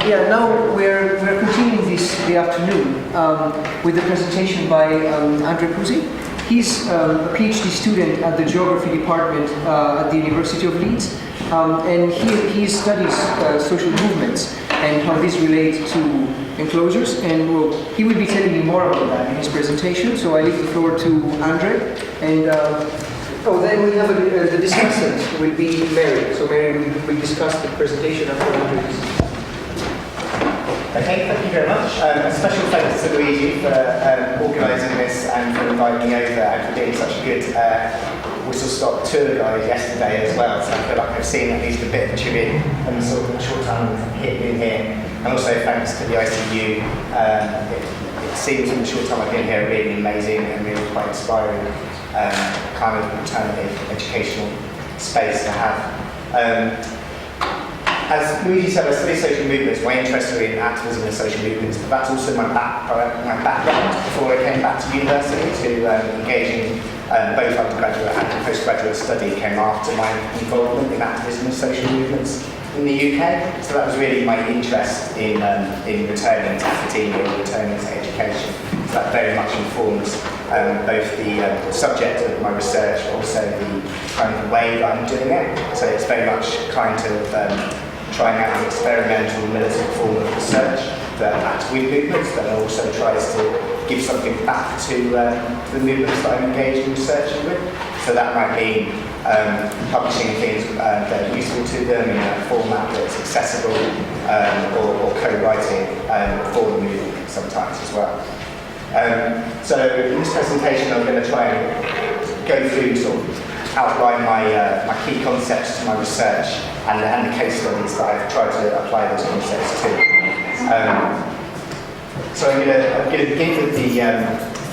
Yeah, now we're continuing the afternoon with the presentation by Andre Pusey. He's a PhD student at the Geography Department at the University of Leeds, and he studies social movements and how these relate to enclosures, and he will be telling you more about that in his presentation, so I leave the floor to Andre, and then we have the discussant will be Mary, so Mary will discuss the presentation after Andre's. Okay, thank you very much. A special thanks to Luigi for organising this and for inviting me over and for being such a good whistle-stop tour guide yesterday as well. So I feel like I've seen at least a bit of Turin in the sort of short time I've been here. And also thanks to the ICU. It seems in the short time I've been here really amazing and really quite inspiring kind of alternative educational space to have. As Luigi said, I study social movements. My interest are in activism and social movements, but that's also my background before I came back to university to engage in both undergraduate and postgraduate study came after my involvement in activism and social movements in the UK. So that was really my interest in returning to academia and returning to education. So that very much informs both the subject of my research, but also the kind of way that I'm doing it. So it's very much kind of trying out an experimental militant form of research that acts with movements, but also tries to give something back to the movements that I'm engaged in researching with. So that might mean publishing things that are useful to them in a format that's accessible, or co-writing for the movement sometimes as well. So in this presentation I'm going to try and go through sort of outline my key concepts to my research and the case studies that I've tried to apply those concepts to. So I'm going to begin with the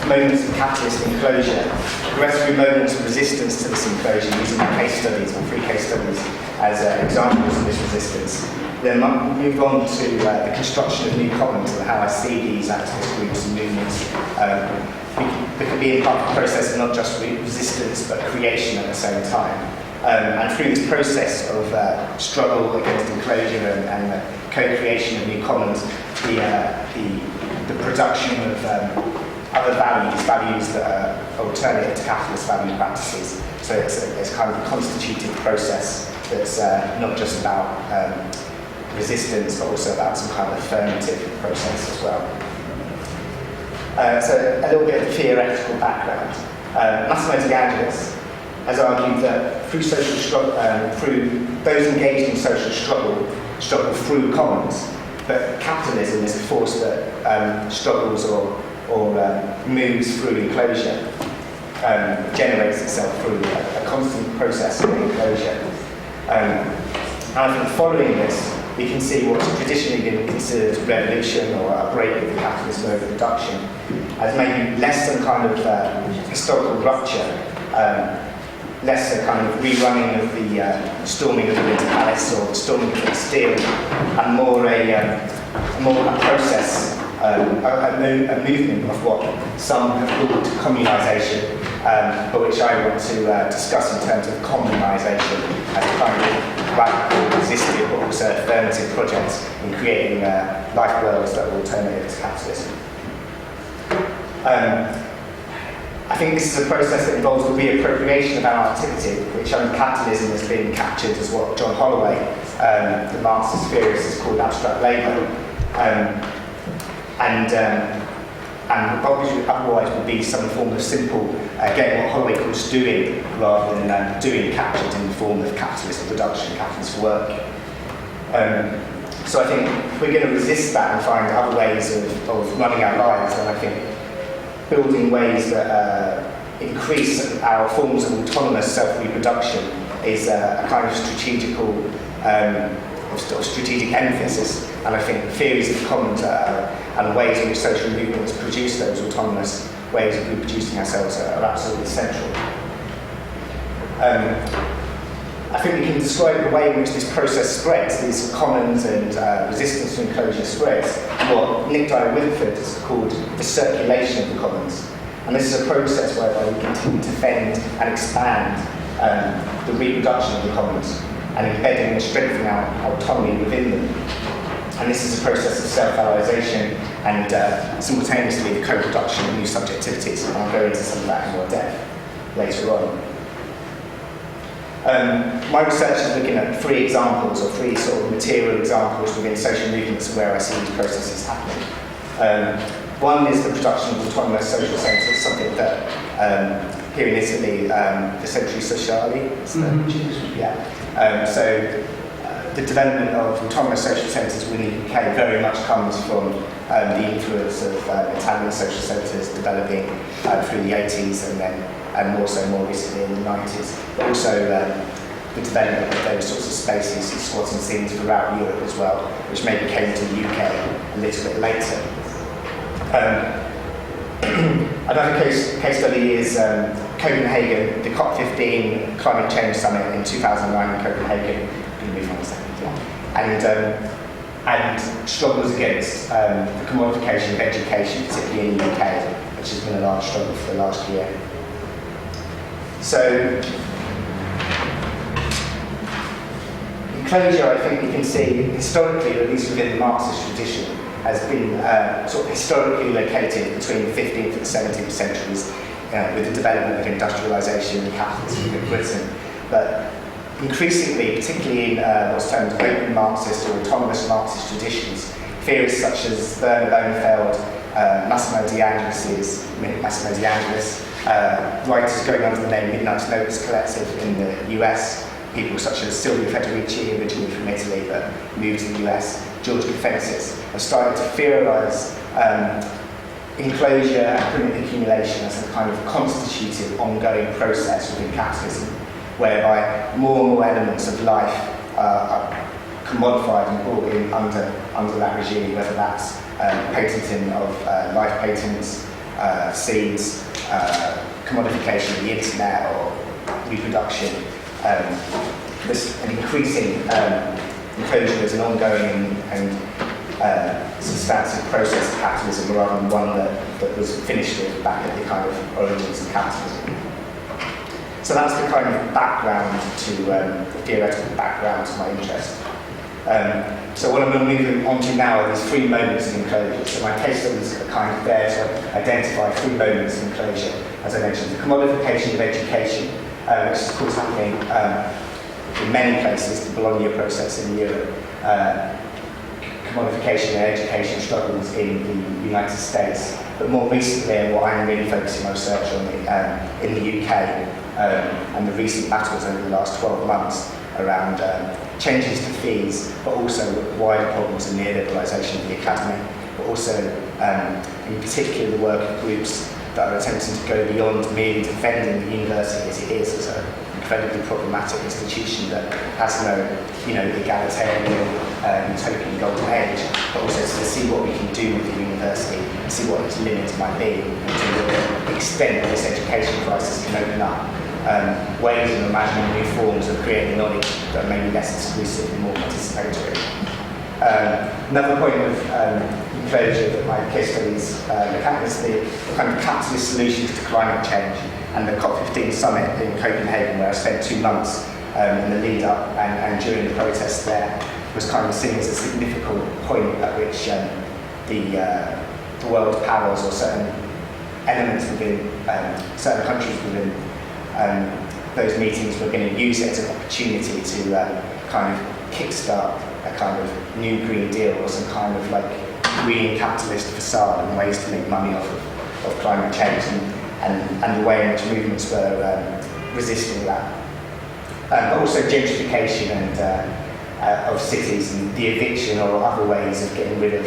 moments of capitalist enclosure, progress through moments of resistance to this enclosure using my case studies, my 3 case studies, as examples of this resistance. Then move on to the construction of new commons and how I see these activist groups and movements that can be in part of the process of not just resistance but creation at the same time. And through this process of struggle against enclosure and the co-creation of new commons, the production of other values that are alternative to capitalist value practices. So it's kind of a constituted process that's not just about resistance, but also about some kind of affirmative process as well. So a little bit of theoretical background. Massimo De Angelis has argued that through social struggle, through those engaged in social struggle through commons, but capitalism is a force that struggles or moves through enclosure, generates itself through a constant process of enclosure. And I think following this, we can see what's traditionally been considered a revolution or a break with the capitalist mode of production as maybe less than kind of historical rupture, less a kind of rerunning of the storming of the Winter Palace or the storming of the Bastille, and more a process, a movement of what some have called communalisation, but which I want to discuss in terms of communalisation as a kind of radical, resistive, but also affirmative project in creating life worlds that are alternative to capitalism. I think this is a process that involves the reappropriation of our activity, which under capitalism has been captured as what John Holloway, the Marxist theorist, has called abstract labour. And otherwise would be some form of simple, again, what Holloway calls doing, rather than doing captured in the form of capitalist production, capitalist work. So I think if we're going to resist that and find other ways of running our lives, then I think building ways that increase our forms of autonomous self-reproduction is a kind of strategic emphasis, and I think theories of commons and ways in which social movements produce those autonomous ways of reproducing ourselves are absolutely central. I think we can describe the way in which this process spreads, these commons and resistance to enclosure spreads, what Nick Dyer-Witheford has called the circulation of the commons. And this is a process whereby we continue to defend and expand the reproduction of the commons and embedding and strengthening our autonomy within them. And this is a process of self-valorization and simultaneously the co-production of new subjectivities. And I'll go into some of that in more depth later on. My research is looking at three examples, or three sort of material examples within social movements where I see these processes happening. One is the production of autonomous social centres, something that here in Italy, the Centri Sociali, the development of autonomous social centres within the UK very much comes from the influence of Italian social centres developing through the 80s and more recently in the 90s, but also the development of those sorts of spaces and squatting scenes throughout Europe as well, which maybe came to the UK a little bit later. Another case study is Copenhagen, the COP15 climate change summit in 2009 in Copenhagen. And struggles against the commodification of education, particularly in the UK, which has been a large struggle for the last year. So, enclosure, I think we can see historically, or at least within the Marxist tradition, has been sort of historically located between the 15th and the 17th centuries with the development of industrialisation and capitalism in Britain. But increasingly, particularly in what's termed open Marxist or autonomous Marxist traditions, theories such as Werner Lohenfeld, Massimo De Angelis, writers going under the name Midnight Notes Collective in the US, people such as Silvio Federici, originally from Italy but moved to the US, George Confensis, have started to theorise enclosure and primitive accumulation as a kind of constitutive, ongoing process within capitalism, whereby more and more elements of life are commodified and brought in under that regime, whether that's patenting of life patents, seeds, commodification of the internet or reproduction. This an increasing enclosure as an ongoing and substantive process of capitalism rather than one that was finished with back at the kind of origins of capitalism. So that's the kind of background to, the theoretical background to my interest. So what I'm going to move on to now are these three moments of enclosure. So my case studies are kind of there to identify three moments of enclosure. As I mentioned, the commodification of education, which is of course happening in many places, the Bologna process in Europe, commodification and education struggles in the United States, but more recently, and what I'm really focusing my research on in the UK, and the recent battles over the last 12 months around changes to fees, but also wider problems in neoliberalisation of the academy, but also in particular the work of groups that are attempting to go beyond merely defending the university as it is as an incredibly problematic institution that has no, egalitarian, utopian golden age, but also to see what we can do with the university, see what its limits might be, and to the extent that this education crisis can open up ways of imagining new forms of creating knowledge that are maybe less exclusive and more participatory. Another point of enclosure that my case studies look at is the kind of capitalist solutions to climate change, and the COP15 summit in Copenhagen, where I spent 2 months in the lead up and during the protests there, was kind of seen as a significant point at which the world powers or certain elements within certain countries within those meetings were going to use it as an opportunity to kind of kickstart a kind of new Green Deal or some kind of like green capitalist facade and ways to make money off of climate change and the way in which movements were resisting that. But also gentrification and of cities and the eviction or other ways of getting rid of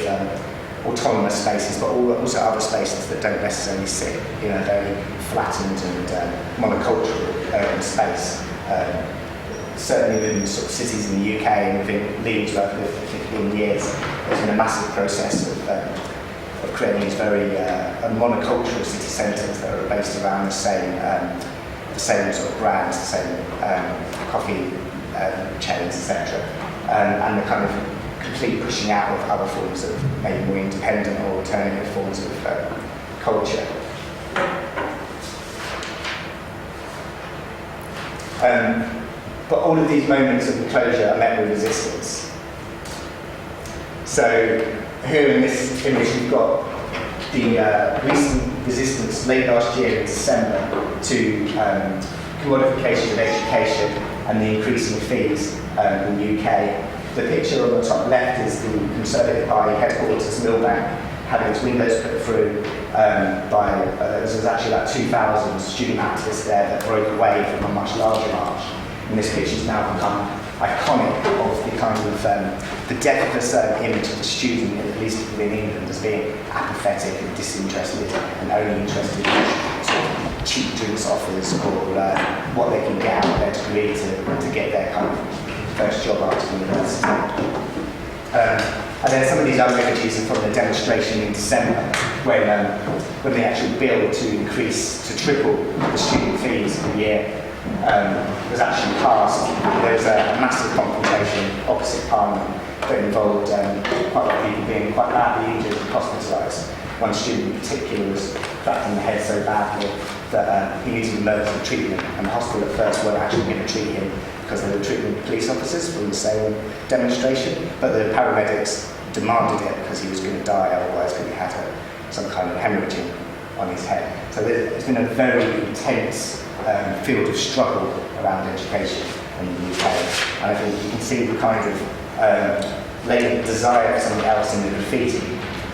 autonomous spaces, but also other spaces that don't necessarily sit in a very flattened and monocultural space. Certainly within sort of cities in the UK and within Leeds, where I've lived for 15 years, there's been a massive process of creating these very monocultural city centres that are based around the same sort of brands, the same coffee chains, etc. And the kind of complete pushing out of other forms of maybe more independent or alternative forms of culture. But all of these moments of enclosure are met with resistance. So here in this image we've got the recent resistance late last year in December to commodification of education and the increasing fees in the UK. The picture on the top left is the Conservative Party headquarters, Millbank, having its windows put through by, there's actually about 2,000 student activists there that broke away from a much larger march. And this picture's now become iconic of the kind of, the death of a certain image of the student, at least within England, as being apathetic and disinterested and only interested in sort of cheap drinks offers or what they can get out of their degree to get their kind of first job after university. And then some of these other images are from the demonstration in December when the actual bill to increase, to triple the student fees per year was actually passed. There was a massive confrontation opposite Parliament that involved quite a lot of people being quite badly injured and hospitalised. One student in particular was cracked in the head so badly that he needed emergency treatment, and the hospital at first weren't actually going to treat him because they were treating police officers from the same demonstration, but the paramedics demanded it because he was going to die otherwise because he had some kind of hemorrhaging on his head. So there's been a very intense field of struggle around education in the UK, and I think you can see the kind of latent desire for something else in the graffiti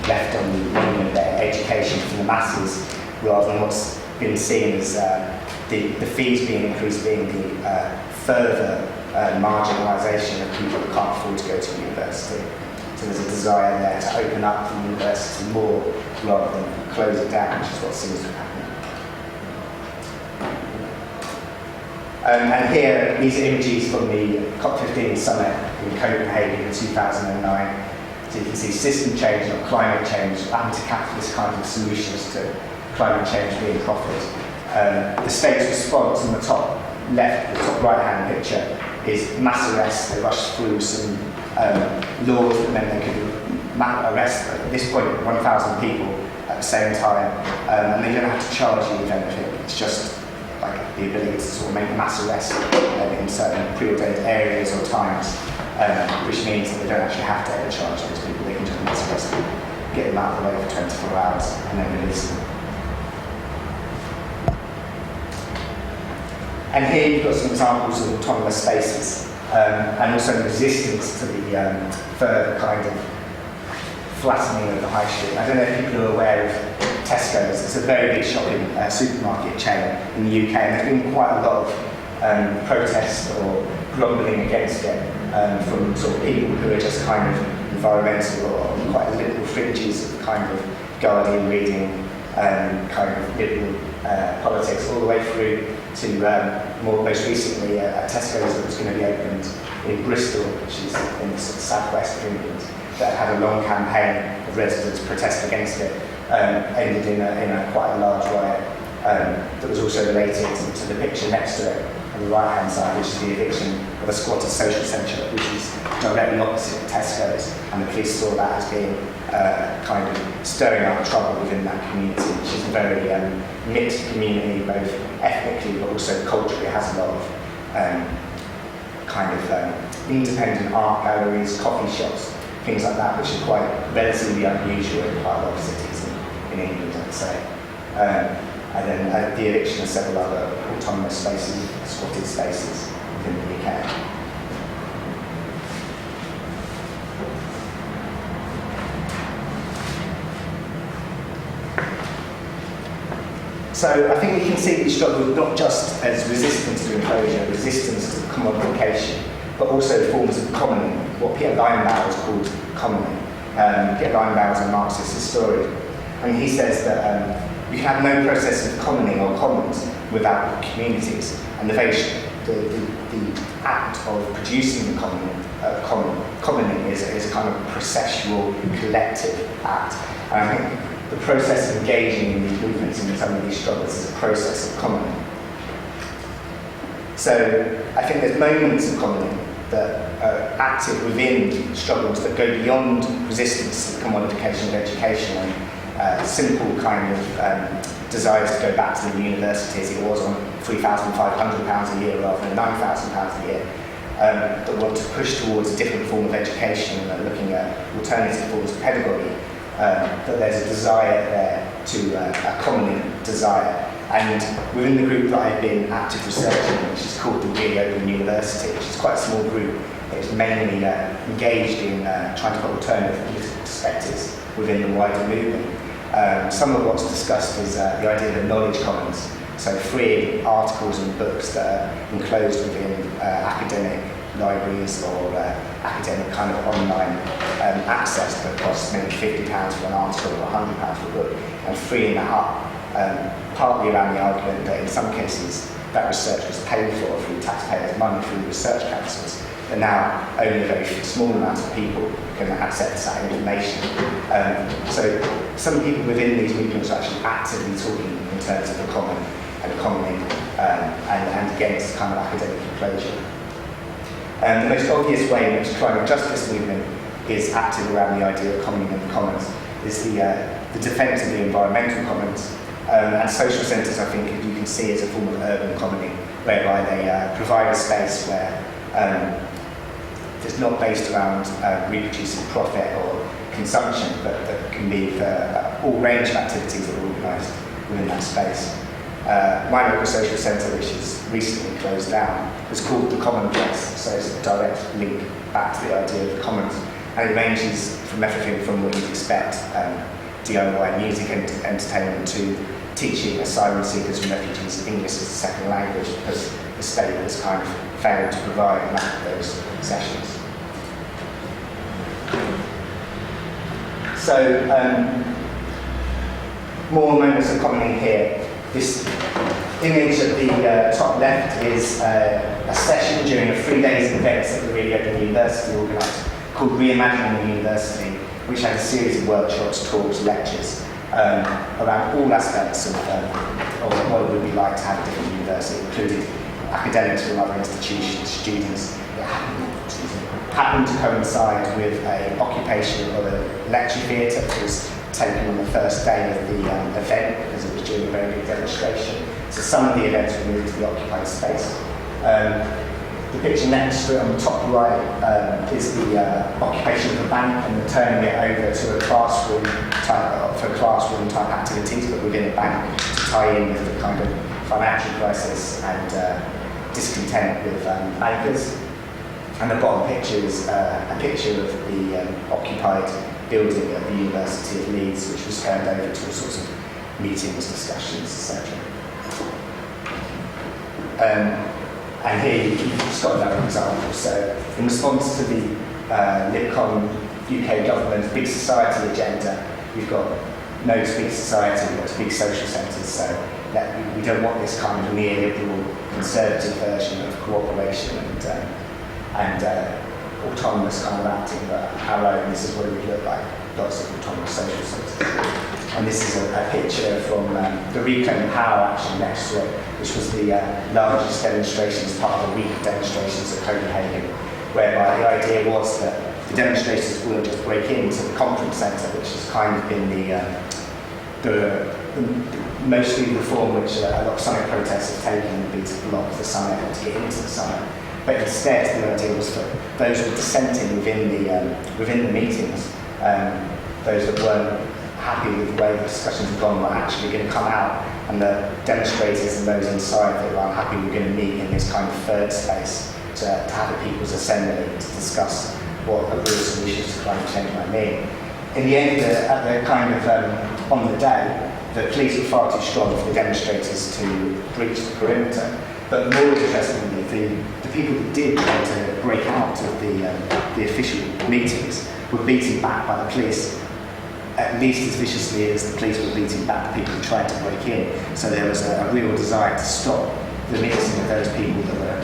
left on the monument of their education for the masses, rather than what's been seen as the fees being increased being the further marginalisation of people who can't afford to go to university. So there's a desire there to open up the university more rather than close it down, which is what seems to happen. And here, these are images from the COP15 summit in Copenhagen in 2009. So you can see system change, not climate change, anti-capitalist kind of solutions to climate change being profit. The state's response on the top left, the top right-hand picture, is mass arrests. They rushed through some laws that meant they could arrest, at this point, 1,000 people at the same time, and they don't have to charge you with anything. It's just like the ability to sort of make mass arrests in certain preordained areas or times, which means that they don't actually have to ever charge those people. They can just mass arrest them, get them out of the way for 24 hours, and then release them. And here you've got some examples of autonomous spaces, and also the resistance to the further kind of flattening of the high street. I don't know if people are aware of Tesco's. It's a very big shopping supermarket chain in the UK, and there's been quite a lot of protests or grumbling against it from sort of people who are just kind of environmental or quite liberal fringes of kind of Guardian reading, kind of liberal politics, all the way through to most recently a Tesco's that was going to be opened in Bristol, which is in the sort of southwest of England, that had a long campaign of residents protest against it, ended in a quite a large riot that was also related to the picture next to it on the right-hand side, which is the eviction of a squatter social centre, which is directly opposite Tesco's, and the police saw that as being kind of stirring up trouble within that community, which is a very mixed community, both ethnically but also culturally. It has a lot of kind of independent art galleries, coffee shops, things like that, which are quite relatively unusual in quite a lot of cities in England, I'd say. And then the eviction of several other autonomous spaces, squatted spaces within the UK. So I think we can see these struggles not just as resistance to enclosure, resistance to commodification, but also forms of commoning, what Pierre Linebaugh has called commoning. Pierre Linebaugh is a Marxist historian, and he says that you can have no process of commoning or commons without communities, and the act of producing the commoning is a kind of processual, collective act. And I think the process of engaging in these movements and in some of these struggles is a process of commoning. So I think there's moments of commoning that are active within struggles that go beyond resistance to the commodification of education and simple kind of desire to go back to the university as it was on £3,500 a year rather than £9,000 a year. that want to push towards a different form of education and are looking at alternative forms of pedagogy, that there's a desire there a common desire. And within the group that I've been active researching, which is called the Really Open University, which is quite a small group, it's mainly engaged in trying to put alternative political perspectives within the wider movement. Some of what's discussed is the idea of knowledge commons, so free articles and books that are enclosed within academic libraries or academic kind of online access that costs maybe £50 for an article or £100 for a book, and freeing that up, partly around the argument that in some cases that research was paid for through taxpayers' money through research councils, but now only a very small amount of people can access that information. So some people within these movements are actually actively talking in terms of the common and economy and against kind of academic enclosure. The most obvious way in which the climate justice movement is active around the idea of commoning and commons is the defence of the environmental commons. And social centres, I think, you can see as a form of urban commoning, whereby they provide a space where it's not based around reproducing profit or consumption, but that can be for all range of activities that are organised within that space. My local social centre, which is recently closed down, is called the Commonplace, so it's a direct link back to the idea of the commons, and it ranges from everything from what you'd expect, DIY music and entertainment, to teaching asylum seekers and refugees English as a second language, because the state has kind of failed to provide enough of those sessions. So, more moments of commoning here. This image at the top left is a session during a 3 days event that the Really Open University organised, called Reimagining the University, which had a series of workshops, talks, lectures around all aspects of what it would be like to have a different university, including academics from other institutions, students. It happened to coincide with an occupation of a lecture theatre that was taken on the first day of the event, because it was during a very big demonstration. So some of the events were moved to the occupied space. The picture next to it on the top right is the occupation of the bank and the turning it over to a classroom type activities, but within a bank, to tie in with the kind of financial crisis and discontent with bankers. And the bottom picture is a picture of the occupied building at the University of Leeds, which was turned over to all sorts of meetings, discussions, etc. And here you've just got another example. So, in response to the LibCon UK government's Big Society agenda, we've got no big society, we've got big social centres. So that we don't want this kind of neoliberal, conservative version of cooperation and autonomous kind of acting, but our own. This is what it would look like, lots of autonomous social centres. And this is a picture from the Reclaim Power action next to it, which was the largest demonstration as part of the week of demonstrations at Copenhagen, whereby the idea was that the demonstrators wouldn't just break into the conference centre, which has kind of been mostly the form which a lot of summit protests have taken, would be to block the summit or to get into the summit. But instead, the idea was for those who were dissenting within the meetings, those that weren't happy with the way the discussions had gone, were actually going to come out, and the demonstrators and those inside that were unhappy were going to meet in this kind of third space to have a people's assembly to discuss what a real solution to climate change might mean. In the end, at the kind of on the day, the police were far too strong for the demonstrators to breach the perimeter. But more interestingly, the people that did try to break out of the official meetings were beaten back by the police at least as viciously as the police were beating back the people who tried to break in. So there was a real desire to stop the mixing of those people that were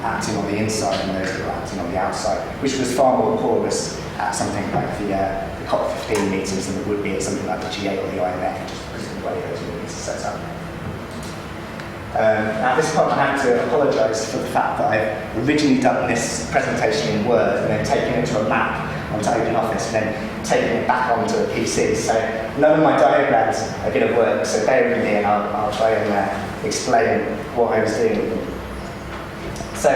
acting on the inside and those that were acting on the outside, which was far more porous at something like the COP15 meetings than it would be at something like the G8 or the IMF, just because of the way those meetings are set up. At this point, I have to apologise for the fact that I've originally done this presentation in Word and then taken it to a map onto OpenOffice and then taken it back onto a PC. So none of my diagrams are going to work, so bear with me and I'll try and explain what I was doing with them. So So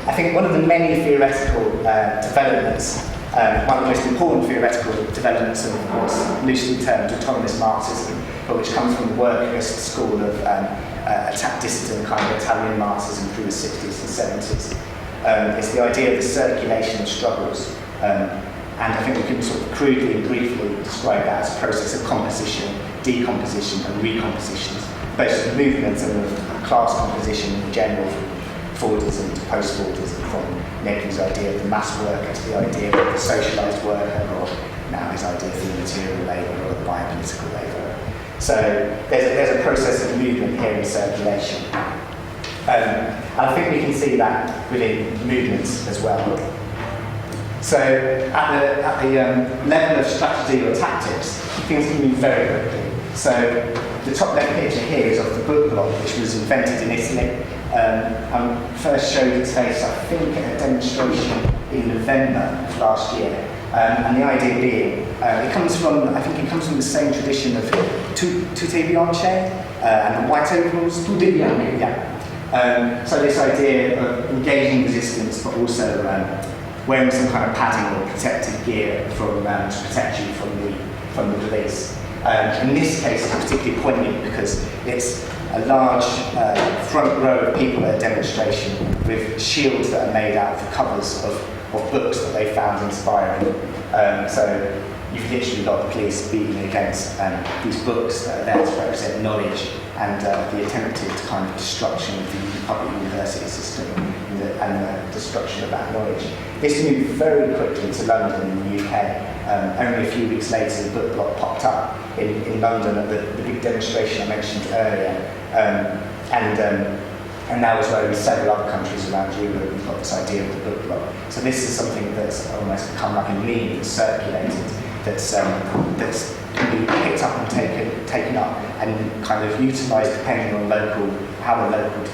I think one of the many theoretical developments, one of the most important theoretical developments of what's loosely termed autonomous Marxism, but which comes from the workerist school of dissident kind of Italian Marxism through the 60s and 70s, is the idea of the circulation of struggles. And I think we can sort of crudely and briefly describe that as a process of composition, decomposition and recompositions, both of movements and of class composition in general, from forwardism to post-forwardism, from Nyelenkeh's idea of the mass worker to the idea of the socialised worker, or now his idea of the material labour or the biopolitical labourer. So there's a process of movement here in circulation. And I think we can see that within movements as well. So at the level of strategy or tactics, things can move very quickly. So the top left picture here is of the book block, which was invented in Italy. I first showed its face, I think, at a demonstration in November of last year. And the idea being, it comes from the same tradition of tutte bianche and the white overalls. So this idea of engaging resistance, but also wearing some kind of padding or protective gear to protect you from the police. In this case, it's particularly poignant because it's a large front row of people at a demonstration with shields that are made out of the covers of books that they found inspiring. So you've literally got the police beating against these books that are there to represent knowledge and the attempted kind of destruction of the public university system and the destruction of that knowledge. This moved very quickly to London in the UK. Only a few weeks later, the book block popped up in London at the big demonstration I mentioned earlier. And now as well in several other countries around Europe, we've got this idea of the book block. So this is something that's almost become like a meme that's circulated, that's can be picked up and taken up and kind of utilised depending on how the local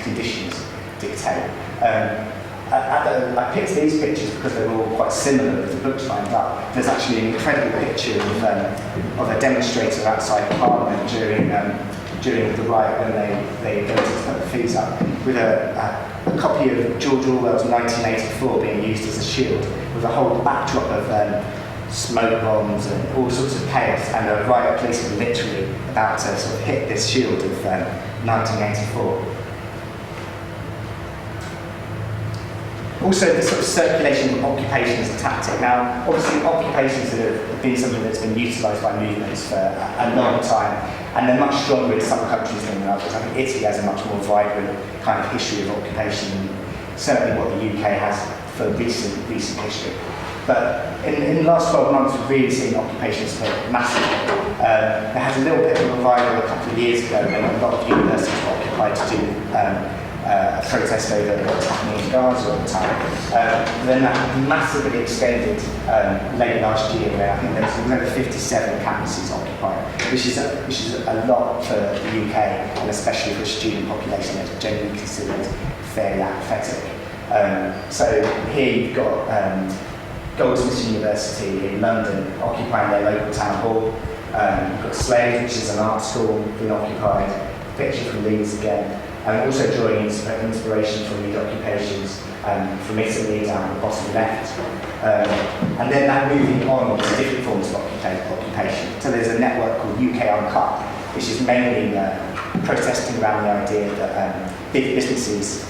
conditions dictate. I picked these pictures because they're all quite similar with the books lined up. There's actually an incredible picture of a demonstrator outside Parliament during the riot when they go to put the fees up, with a copy of George Orwell's 1984 being used as a shield, with a whole backdrop of smoke bombs and all sorts of chaos, and a riot policeman literally about to sort of hit this shield of 1984. Also, the sort of circulation of occupation as a tactic. Now, obviously, occupations have been something that's been utilised by movements for a long time, and they're much stronger in some countries than in others. I think Italy has a much more vibrant kind of history of occupation than certainly what the UK has for recent history. But in the last 12 months, we've really seen occupation spread massively. There has a little bit of a revival a couple of years ago when a lot of universities were occupied to do a protest over what's happening in Gaza at the time. Then that massively extended late last year, where I think there was another 57 campuses occupied, which is a lot for the UK, and especially for a student population that's generally considered fairly apathetic. So here you've got Goldsmiths University in London occupying their local town hall. You've got Slade, which is an art school, being occupied. Picture from Leeds again. And also drawing inspiration from these occupations from Italy down the bottom left. And then that moving on to different forms of occupation. So there's a network called UK Uncut, which is mainly protesting around the idea that big businesses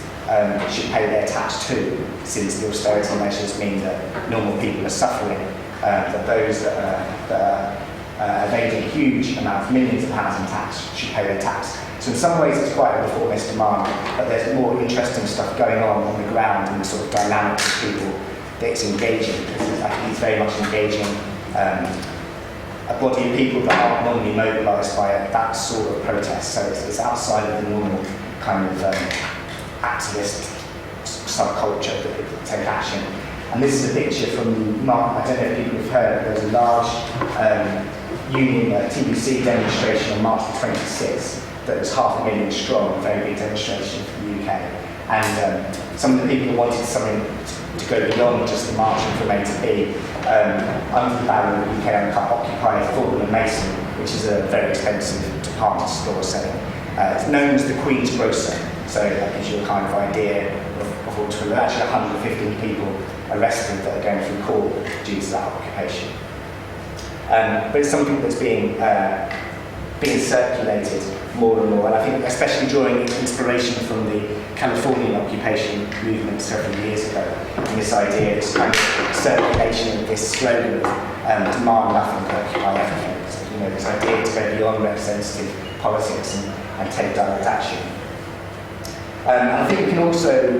should pay their tax too, since the austerity measures mean that normal people are suffering, that those that are evading a huge amount of millions of pounds in tax should pay their tax. So in some ways it's quite a reformist demand, but there's more interesting stuff going on the ground and the sort of dynamics of people that it's engaging. I think it's very much engaging a body of people that aren't normally mobilised by that sort of protest. So it's outside of the normal kind of activist subculture that take action. And this is a picture from, I don't know if people have heard, there was a large union TBC demonstration on March the 26th that was 500,000 strong, a very big demonstration for the UK. And some of the people who wanted something to go beyond just the marching from A to B, under the banner of UK Uncut, occupied Fulham and Mason, which is a very expensive department store setting. It's known as the Queen's Grocer, so that gives you a kind of idea unfortunately. There are actually 115 people arrested that are going through court due to that occupation. But it's something that's being circulated more and more, and I think especially drawing inspiration from the Californian occupation movement several years ago, and this idea, this kind of circulation of this slogan of demand nothing, occupy everything. So, you know, this idea to go beyond representative politics and take direct action. And I think we can also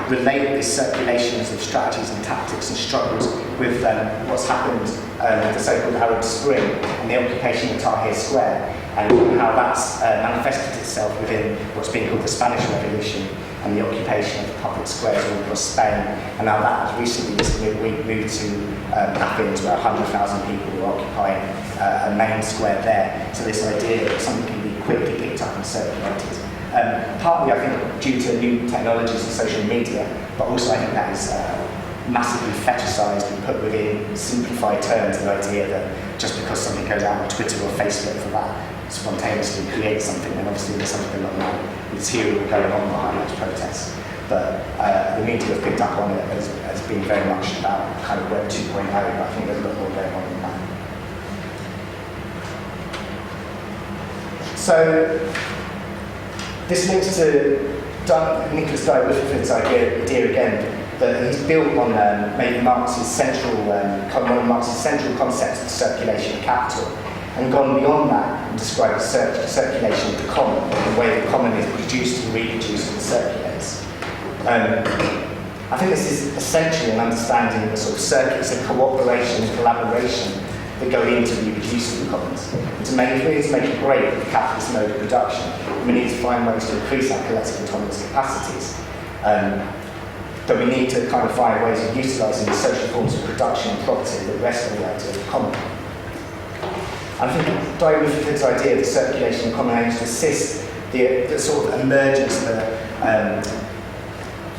relate this circulations of strategies and tactics and struggles with what's happened with the so-called Arab Spring and the occupation of Tahrir Square, and how that's manifested itself within what's being called the Spanish Revolution and the occupation of the public squares all across Spain. And now that has recently, this week, moved to Athens, where 100,000 people were occupying a main square there. So this idea that something can be quickly picked up and circulated. Partly, I think, due to new technologies and social media, but also I think that is massively fetishised and put within simplified terms the idea that just because something goes out on Twitter or Facebook for that spontaneously creates something, and obviously there's something a lot more material going on behind those protests. But the media have picked up on it as being very much about kind of Web 2.0, but I think there's a lot more going on than that. So, this links to Nicholas Dye-Whitford's idea again, that he's built on maybe Marx's central, one of Marx's central concepts of circulation of capital, and gone beyond that and described the circulation of the common, the way the common is produced and reproduced and circulates. I think this is essentially an understanding of the sort of circuits of cooperation and collaboration that go into reproducing the commons. And to make a break with the capitalist mode of production, we need to find ways to increase our collective autonomous capacities. But we need to kind of find ways of utilising the social forms of production and property that rest on the idea of the common. And I think Dye-Whitford's idea of the circulation of common aims to assist the sort of emergence of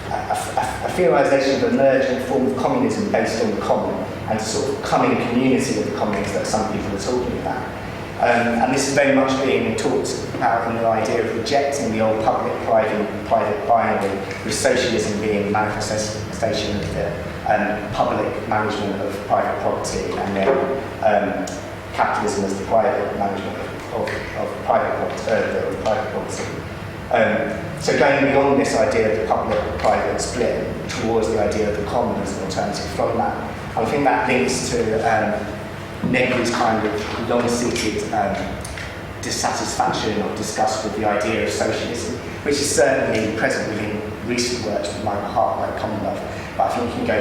a theorisation of an emergent form of communism based on the common, and a sort of coming community of the commons that some people are talking about. And this is very much being talked about in the idea of rejecting the old public-private binary, with socialism being a manifestation of the public management of private property, and then capitalism as the private management of private property. So going beyond this idea of the public-private split towards the idea of the common as an alternative from that. I think that links to Negri's kind of long-seated dissatisfaction or disgust with the idea of socialism, which is certainly present within recent works with Michael Hart, like Commonwealth. But I think you can go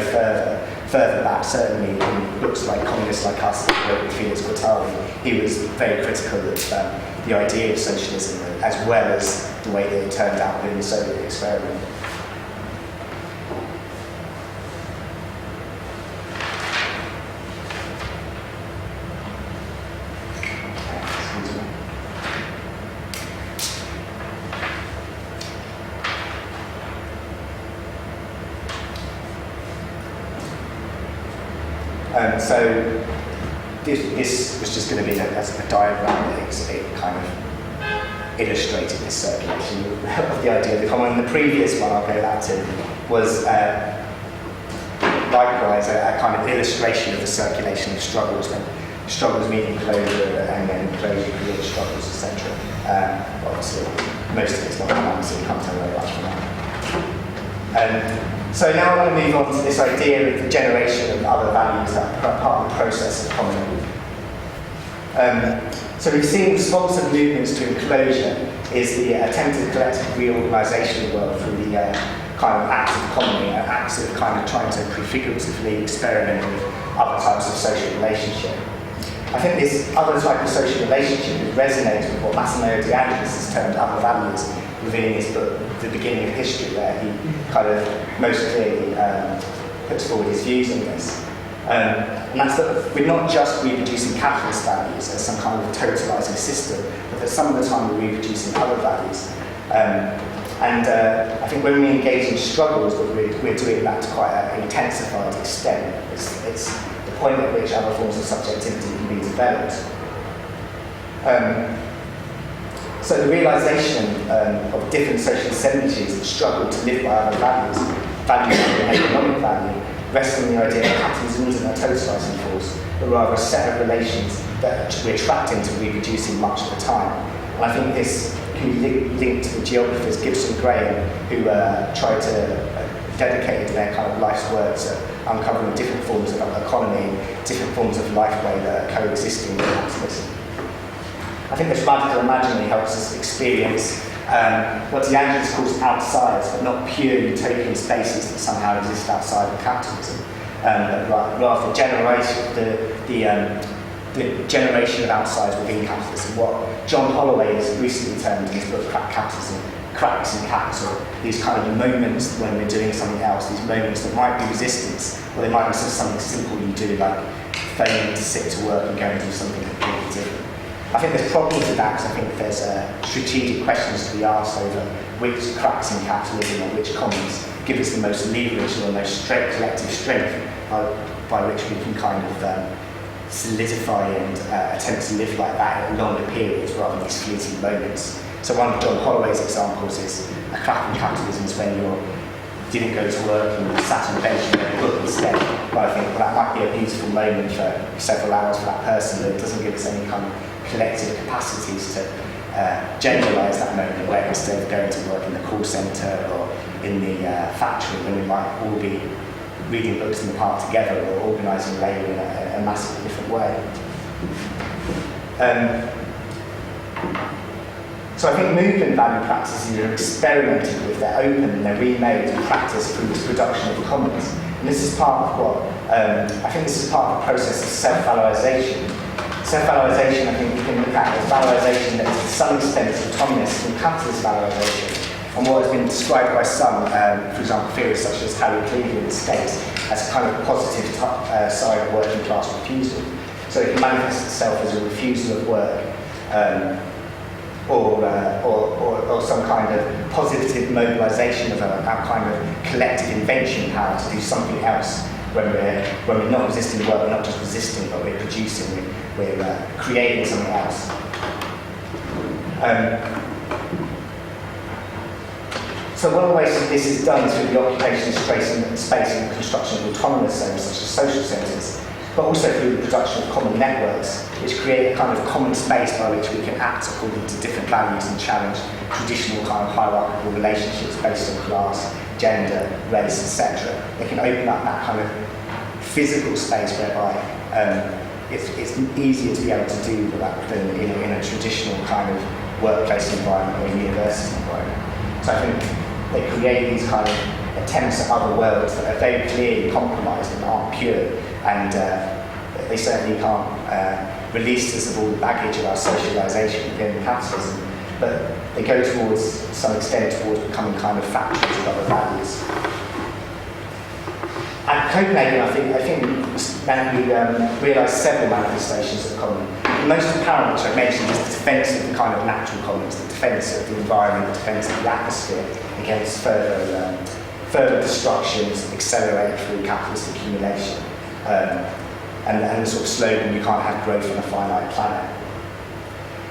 further back, certainly in books like Communists Like Us, with Felix Guattari. He was very critical of the idea of socialism, as well as the way that it turned out within the Soviet experiment. So this was just going to be a diagram that it kind of illustrated this circulation of the idea of the common. And the previous one I'll go back to was likewise a kind of illustration of the circulation of struggles, and struggles meaning closure, and then closure creates struggles, etc. Obviously, most of it's not common, so you can't tell very much from that. So now I want to move on to this idea of the generation of other values that are part of the process of common. So we've seen responsive movements to enclosure is the attempted collective reorganisation of the world through the kind of acts of economy, acts of kind of trying to prefiguratively experiment with other types of social relationship. I think this other type of social relationship resonates with what Massimo De Angelis has termed other values within his book, The Beginning of History, where he kind of most clearly puts forward his views on this. And that's that we're not just reproducing capitalist values as some kind of totalising system, but that some of the time we're reproducing other values. I think when we engage in struggles, we're doing that to quite an intensified extent. It's the point at which other forms of subjectivity can be developed. So the realisation of different social assemblages that struggle to live by other values of economic value, rests on the idea that capitalism isn't a totalising force, but rather a set of relations that we're trapped into reproducing much of the time. And I think this can be linked to the geographers Gibson Graham, who tried to dedicate their kind of life's work to uncovering different forms of economy, different forms of life way that are coexisting with capitalism. I think this radical imaginary helps us experience what De Angelis calls outsides, but not pure utopian spaces that somehow exist outside of capitalism, but rather the generation of outsides within capitalism. What John Holloway has recently termed in his book Crack Capitalism, cracks in capital, these kind of moments when we're doing something else, these moments that might be resistance, or they might be something simple you do, like failing to sit to work and go and do something completely different. I think there's problems with that, because I think there's strategic questions to be asked over which cracks in capitalism or which commons give us the most leverage or the most collective strength by which we can kind of solidify and attempt to live like that at longer periods rather than these fleeting moments. So one of John Holloway's examples is a crack in capitalism is when you didn't go to work and you sat on the bench and read a book instead. But I think that might be a beautiful moment for several hours for that person, but it doesn't give us any kind of collective capacities to generalise that moment where instead of going to work in the call centre or in the factory, when we might all be reading books in the park together or organising labour in a massively different way. So I think movement value practices are experimented with, they're open and they're remade and practiced through this production of commons. And this is part of what, I think this is part of the process of self-valorisation. Self-valorisation, I think we can look at as valorisation that is to some extent autonomous from capitalist valorisation. And what has been described by some, for example, theorists such as Harry Cleveland states, as a kind of positive side of working class refusal. So it can manifest itself as a refusal of work, or some kind of positive mobilisation of a kind of collective invention power to do something else. When we're not resisting work, we're not just resisting, but we're producing, we're creating something else. So one of the ways that this is done through the occupation of space and the construction of autonomous zones, such as social centres, but also through the production of common networks, which create a kind of common space by which we can act according to different values and challenge traditional kind of hierarchical relationships based on class, gender, race, etc. They can open up that kind of physical space whereby it's easier to be able to do that than in a traditional kind of workplace environment or university environment. So I think they create these kind of attempts at other worlds that are very clearly compromised and aren't pure, and they certainly can't release us of all the baggage of our socialisation within capitalism, but they go towards, to some extent, towards becoming kind of factories of other values. At Copenhagen, I think we realised several manifestations of common. The most apparent, which I mentioned, is the defence of the kind of natural commons, the defence of the environment, the defence of the atmosphere against further destructions accelerated through capitalist accumulation. And the sort of slogan, you can't have growth on a finite planet.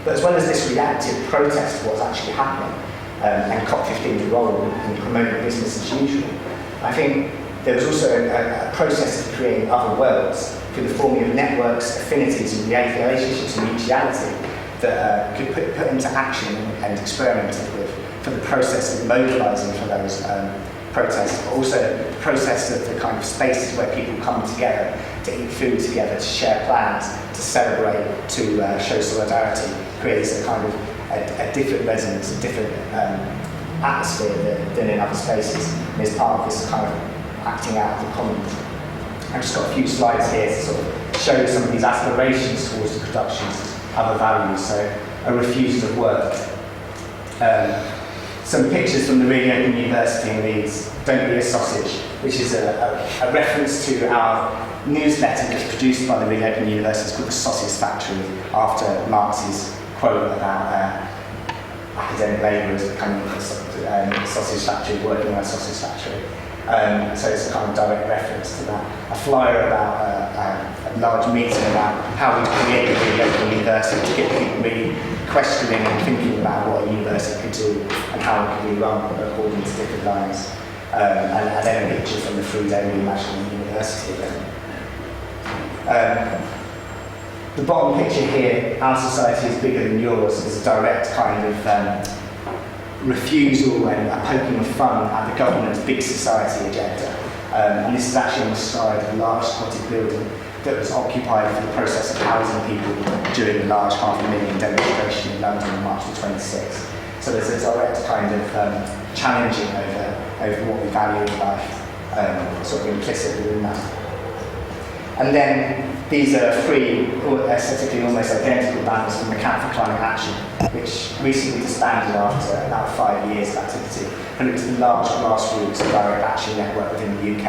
But as well as this reactive protest to what's actually happening, and COP15's role in promoting business as usual, I think there was also a process of creating other worlds through the forming of networks, affinities, and relationships and mutuality that could put into action and experimented with for the process of mobilising for those protests, but also the process of the kind of spaces where people come together to eat food together, to share plans, to celebrate, to show solidarity, creates a kind of a different resonance, a different atmosphere than in other spaces. And is part of this kind of acting out of the commons. I've just got a few slides here to sort of show some of these aspirations towards the productions of other values. So a refusal of work. Some pictures from the Really Open University in Leeds, Don't Be a Sausage, which is a reference to our newsletter that's produced by the Really Open University. It's called The Sausage Factory, after Marx's quote about academic labourers becoming a sausage factory, working in a sausage factory. So it's a kind of direct reference to that. A flyer about a large meeting about how we create a really open university to get people really questioning and thinking about what a university could do and how it could be run according to different lines. And then a picture from the free-day reimagining university again. The bottom picture here, our society is bigger than yours, is a direct kind of refusal and a poking of fun at the government's big society agenda. And this is actually on the side of a large squatted building that was occupied for the process of housing people during the large 500,000 demonstration in London on March the 26th. So there's a direct kind of challenging over what we value in life, sort of implicit within that. And then these are three aesthetically almost identical banners from the Camp for Climate Action, which recently disbanded after about 5 years of activity. And it was a large grassroots direct action network within the UK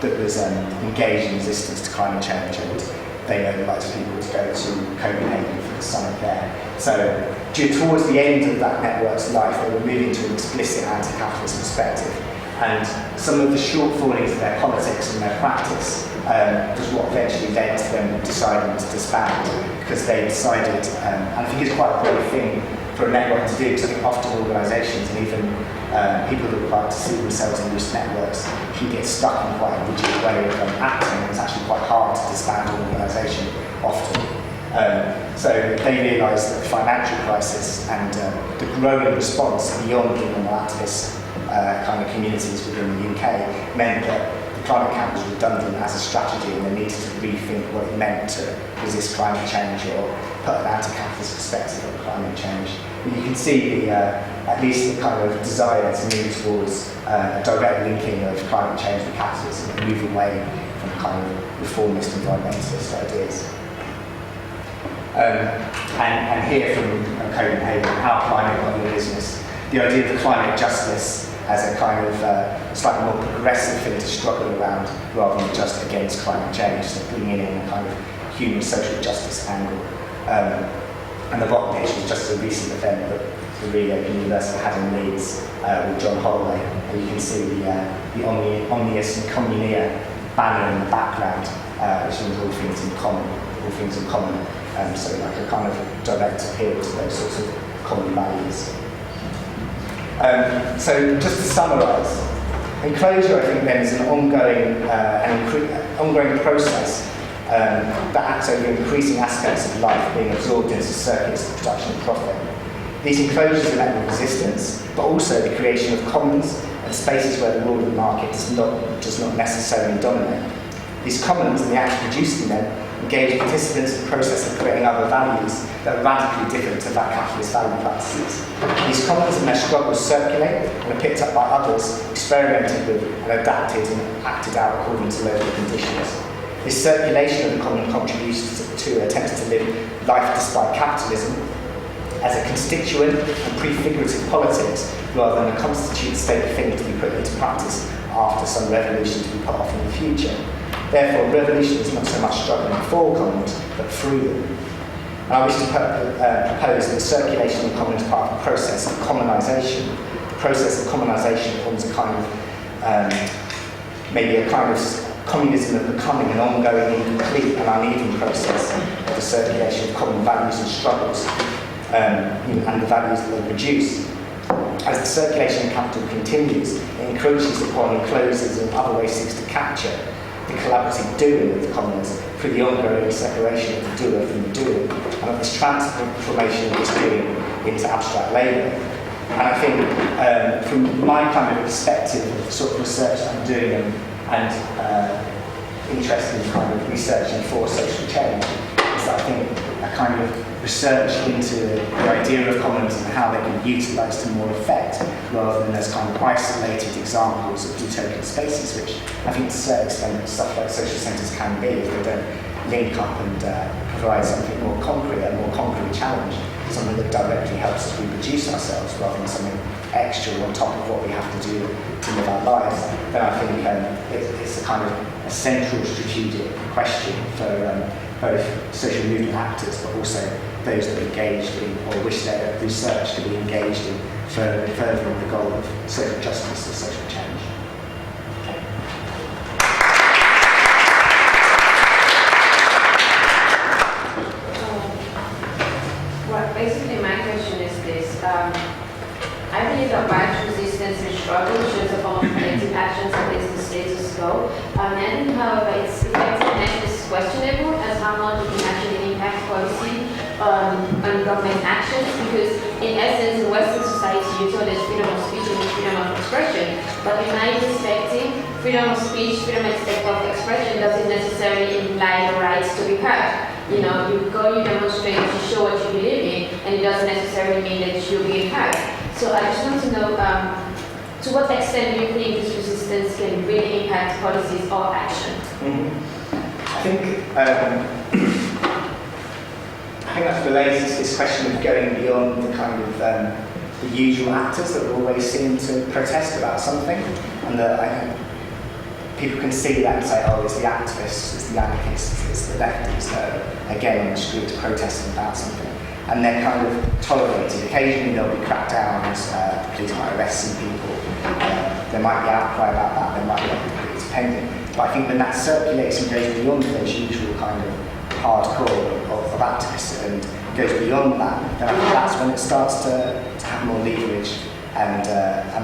that was engaged in resistance to climate change, and they invited people to go to Copenhagen for the summit there. So towards the end of that network's life, they were moving to an explicit anti-capitalist perspective. And some of the shortfallings of their politics and their practice was what eventually led to them deciding to disband, because they decided, and I think it's quite a brave thing for a network to do, because I think often organisations and even people that would like to see themselves in loose networks can get stuck in quite a rigid way of acting, and it's actually quite hard to disband an organisation often. So they realised that the financial crisis and the growing response beyond the normal activist kind of communities within the UK meant that the climate camp was redundant as a strategy, and they needed to rethink what it meant to resist climate change or put an anti-capitalist perspective on climate change. And you can see at least the kind of desire to move towards a direct linking of climate change with capitalism and move away from kind of reformist environmentalist ideas. And here from Copenhagen, how climate got in the business, the idea of climate justice as a kind of slightly more progressive thing to struggle around rather than just against climate change, so bringing in a kind of human social justice angle. And the bottom picture is just a recent event that the Really Open University had in Leeds with John Holloway, and you can see the Omnius and Communia banner in the background, which means all things in common, so like a kind of direct appeal to those sorts of common values. So just to summarise, enclosure I think then is an ongoing process that acts over increasing aspects of life being absorbed into circuits of production and profit. These enclosures are met with resistance, but also the creation of commons and spaces where the ruling market does not necessarily dominate. These commons and the act of producing them engage participants in the process of creating other values that are radically different to that capitalist value practices. These commons and their struggles circulate and are picked up by others, experimented with and adapted and acted out according to local conditions. This circulation of the common contributes to attempts to live life despite capitalism as a constituent and prefigurative politics rather than a constituted state of things to be put into practice after some revolution to be put off in the future. Therefore, revolution is not so much struggling for commons, but through them. And I wish to propose that circulation of commons is part of the process of commonisation. The process of commonisation forms a kind of, maybe a kind of communism of becoming an ongoing, incomplete and uneven process of the circulation of common values and struggles, and the values that they produce. As the circulation of capital continues, it encroaches upon, encloses and other ways seeks to capture the collaborative doing of the commons through the ongoing separation of the doer from the doing, and of this transformation of this doing into abstract labour. And I think from my kind of perspective of the sort of research I'm doing and interest in kind of researching for social change, is that I think a kind of research into the idea of commons and how they can be utilised to more effect, rather than as kind of isolated examples of utopian spaces, which I think to a certain extent stuff like social centres can be if they don't link up and provide something more concrete, a more concrete challenge, something that directly helps us reproduce ourselves rather than something extra on top of what we have to do to live our lives. Then I think it's a kind of a central strategic question for both social movement actors, but also those that are engaged in or wish their research to be engaged in furthering the goal of social justice or social change. how much it can actually impact policy on government actions, because in essence, in Western society, you're told there's freedom of speech and freedom of expression. But in my perspective, freedom of speech, freedom of expression doesn't necessarily imply the right to be heard. You know, you go, you demonstrate, you show what you believe in, and it doesn't necessarily mean that you're being heard. So I just want to know, to what extent do you think this resistance can really impact policies or action? I think that relates to this question of going beyond the kind of the usual actors that we always seem to protest about something, and that I think people can see that and say, oh, it's the activists, it's the anarchists, it's the lefties that are again on the street protesting about something. And they're kind of tolerated. Occasionally there'll be crackdowns, the police might arrest some people, there might be outcry about that, there might not be, it's pending. But I think when that circulates and goes beyond those usual kind of hardcore of activists and goes beyond that, then I think that's when it starts to have more leverage and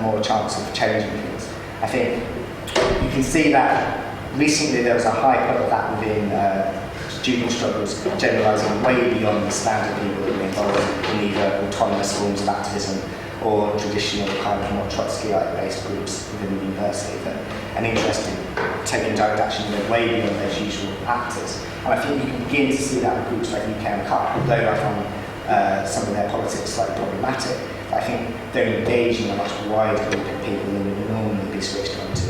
more chance of changing things. I think you can see that recently there was a hype of that within student struggles, generalising way beyond the standard people that were involved in either autonomous forms of activism or traditional kind of more Trotskyite-based groups within the university, an interest in taking direct action way beyond those usual actors. And I think you can begin to see that with groups like UK and CUP, although I find some of their politics slightly problematic. I think they're engaging a much wider group of people than would normally be switched on to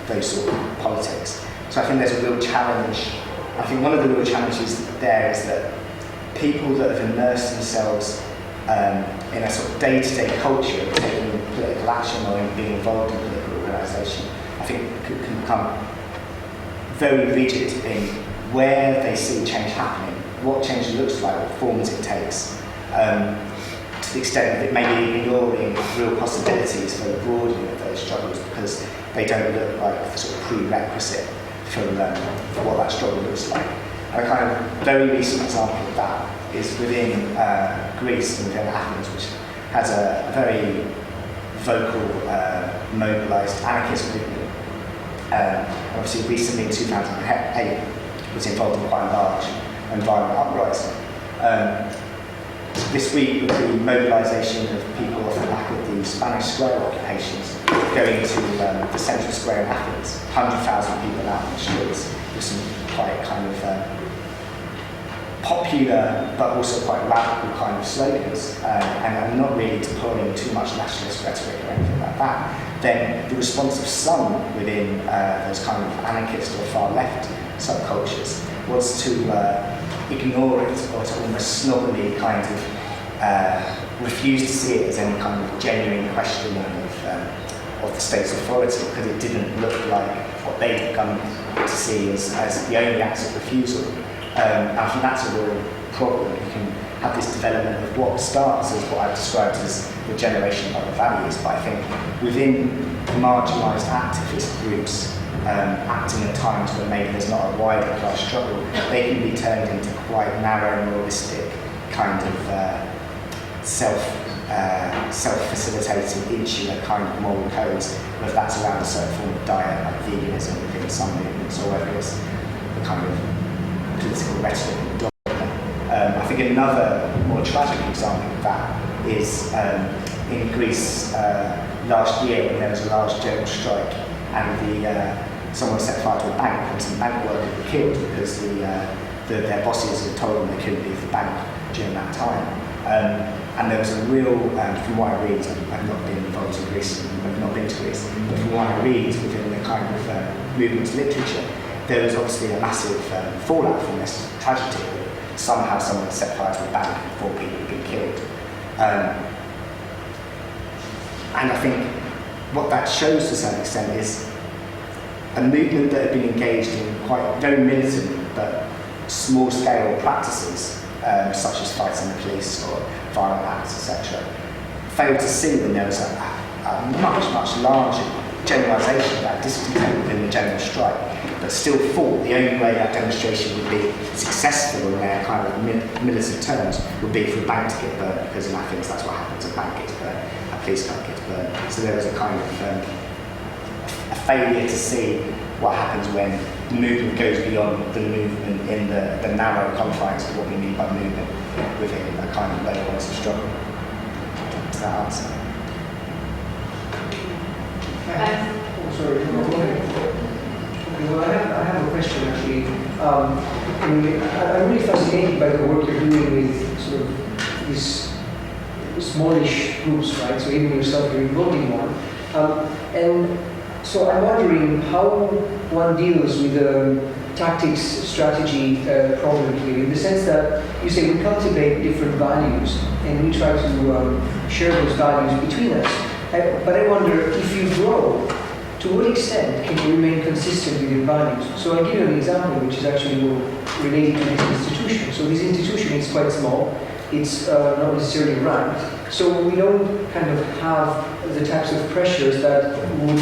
those sort of politics. So I think there's a real challenge. I think one of the real challenges there is that people that have immersed themselves in a sort of day-to-day culture of taking political action or in being involved in political organisation, I think can become very rigid in where they see change happening, what change looks like, what forms it takes, to the extent that it may be ignoring real possibilities for the broadening of those struggles because they don't look like the sort of prerequisite for what that struggle looks like. A kind of very recent example of that is within Greece and within Athens, which has a very vocal, mobilised anarchist movement. Obviously, recently in 2008, was involved in quite a large environment uprising. This week, with the mobilisation of people off the back of the Spanish square occupations, going to the central square in Athens, 100,000 people out on the streets with some quite kind of popular but also quite radical kind of slogans, and not really deploying too much nationalist rhetoric or anything like that, then the response of some within those kind of anarchist or far left subcultures was to ignore it or to almost snobbily kind of refuse to see it as any kind of genuine questioning of the state's authority because it didn't look like what they'd come to see as the only acts of refusal. I think that's a real problem. You can have this development of what starts as what I've described as the generation of values, but I think within marginalised activist groups acting at times when maybe there's not a wider class struggle, they can be turned into quite narrow, moralistic kind of self-facilitating, insular kind of moral codes, whether that's around a certain form of diet, like veganism within some movements, or whether it's the kind of political rhetoric and dogma. I think another more tragic example of that is in Greece last year when there was a large general strike and someone set fire to a bank and some bank workers were killed because their bosses had told them they couldn't leave the bank during that time. And there was a real, from what I read, I've not been involved in Greece, I've not been to Greece, but from what I read within the kind of movement literature, there was obviously a massive fallout from this tragedy. Somehow someone set fire to a bank and 4 people had been killed. And I think what that shows to some extent is a movement that had been engaged in quite very militant but small-scale practices, such as fighting the police or violent acts, etc., failed to see when there was a much, much larger generalisation of that discontent within the general strike, but still thought the only way that demonstration would be successful in their kind of militant terms would be for a bank to get burnt, because in Athens that's what happens, a bank gets burnt, a police car gets burnt. So there was a kind of a failure to see what happens when the movement goes beyond the movement in the narrow confines of what we mean by movement within a kind of localised struggle. Does that answer? Sorry, go ahead. Okay, well, I have a question actually. I'm really fascinated by the work you're doing with sort of these smallish groups, right? So even yourself, you're involved in one. And so I'm wondering how one deals with the tactics strategy problem here, in the sense that you say we cultivate different values and we try to share those values between us. But I wonder, if you grow, to what extent can you remain consistent with your values? So I'll give you an example which is actually more related to this institution. So this institution is quite small. It's not necessarily ranked. So we don't kind of have the types of pressures that would,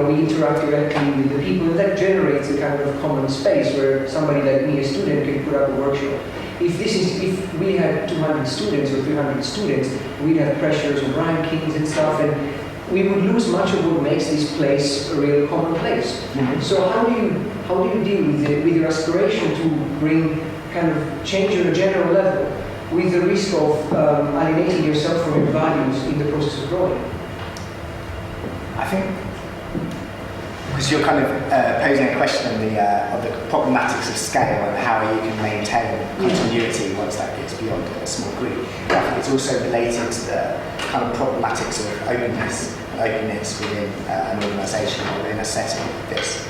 we interact directly with the people, and that generates a kind of common space where somebody like me, a student, can put up a workshop. If we had 200 students or 300 students, we'd have pressures on rankings and stuff, and we would lose much of what makes this place a real common place. Mm-hmm. So how do you deal with your aspiration to bring kind of change on a general level, with the risk of alienating yourself from your values in the process of growing? I think, because you're kind of posing a question on the problematics of scale and how you can maintain continuity once that gets beyond a small group. I think it's also related to the kind of problematics of openness within an organisation or within a setting like this.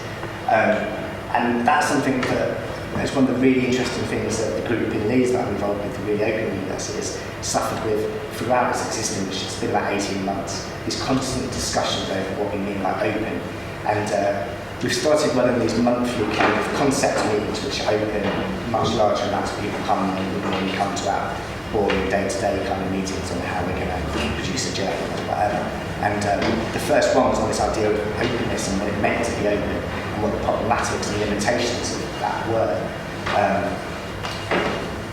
And that's something that it's one of the really interesting things that the group in Leeds that I'm involved with, the Really Open University, has suffered with throughout its existence, which has been about 18 months. These constant discussions over what we mean by open. And we've started running these monthly kind of concept meetings which open much larger amounts of people come and we normally come to our boring day-to-day kind of meetings on how we're going to produce a journal or whatever. And the first one was on this idea of openness and what it meant to be open and what the problematics and limitations of that were.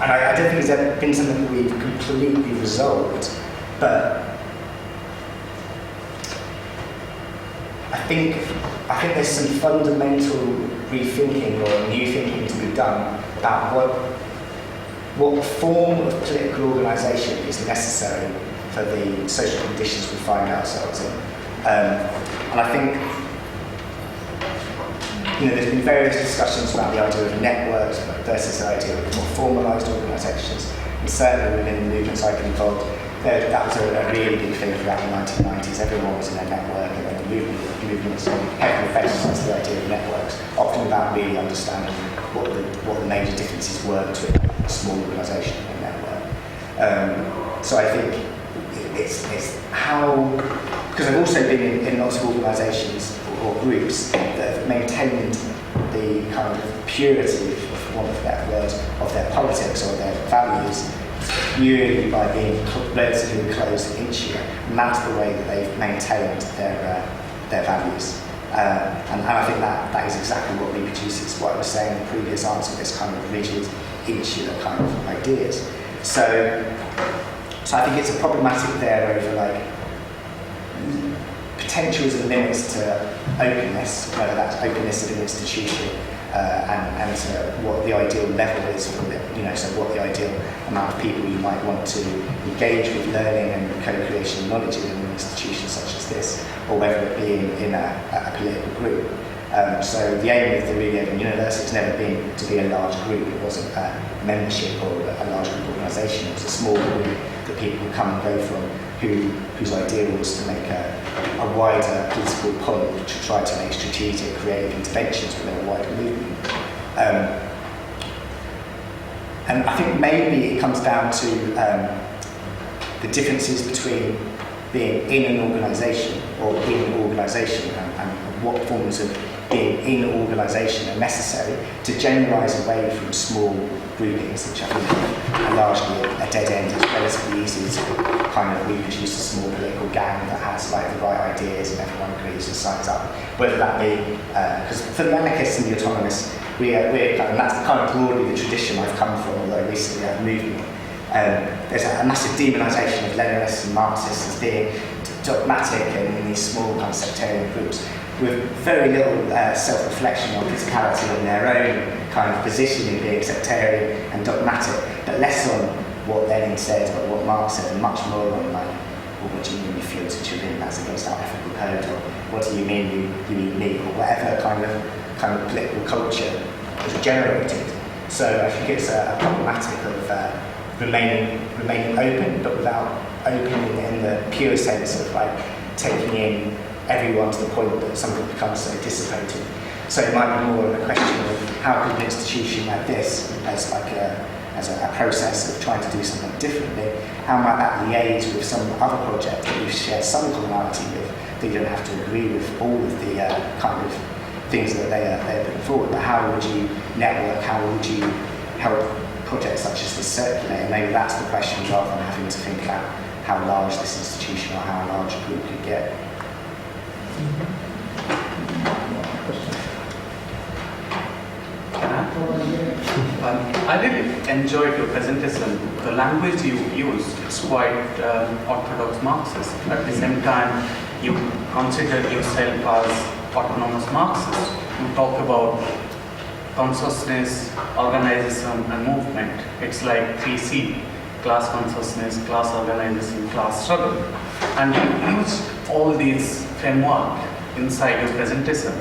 And I don't think it's ever been something that we've completely resolved, but I think there's some fundamental rethinking or new thinking to be done about what form of political organisation is necessary for the social conditions we find ourselves in. And I think there's been various discussions about the idea of networks versus the idea of more formalised organisations. And certainly within the movements I've been involved, that was a really big thing throughout the 1990s. Everyone was in a network, and then the movements heavily emphasised the idea of networks, often without really understanding what the major differences were between a small organisation and a network. So I think it's how, because I've also been in lots of organisations or groups that have maintained the kind of purity, for want of a better word, of their politics or their values, purely by being relatively closed and insular, and that's the way that they've maintained their values. And I think that is exactly what reproduces what I was saying in the previous answer, this kind of rigid, insular kind of ideas. So I think it's a problematic there over potentials and limits to openness, whether that's openness of an institution, and to what the ideal level is for so what the ideal amount of people you might want to engage with learning and co-creation of knowledge in an institution such as this, or whether it be in a political group. So the aim of the Really Open University has never been to be a large group. It wasn't a membership or a large group organisation. It was a small group that people would come and go from, whose idea was to make a wider political point to try to make strategic, creative interventions within a wider movement. And I think maybe it comes down to the differences between being in an organisation or in an organisation and what forms of being in an organisation are necessary to generalise away from small groupings, which I think are largely a dead end. It's relatively easy to kind of reproduce a small political gang that has the right ideas and everyone agrees and signs up. Whether that be, because for the anarchists and the autonomists, we're and that's kind of broadly the tradition I've come from, although recently I've moved more. There's a massive demonisation of Leninists and Marxists as being dogmatic and in these small kind of sectarian groups. with very little self-reflection on physicality and their own kind of position in being sectarian and dogmatic, but less on what Lenin said, but what Marx said, and much more on like, well, what do you mean you feel to Turin, that's against our ethical code, or what do you mean you eat meat, or whatever kind of political culture was generated. So I think it's a problematic of remaining open, but without open in the pure sense of like taking in everyone to the point that something becomes so dissipated. So it might be more of a question of how could an institution like this, as a process of trying to do something differently, how might that liaise with some other project that you share some commonality with, that you don't have to agree with all of the kind of things that they're putting forward, but how would you network, how would you help projects such as this circulate? And maybe that's the question, rather than having to think about how large this institution or how large a group could get. I really enjoyed your presentation. The language you used is quite orthodox Marxist. At the same time, you consider yourself as autonomous Marxist. You talk about consciousness, organization, and movement. It's like 3C: class consciousness, class organization, class struggle. And you use all these framework inside your presentation.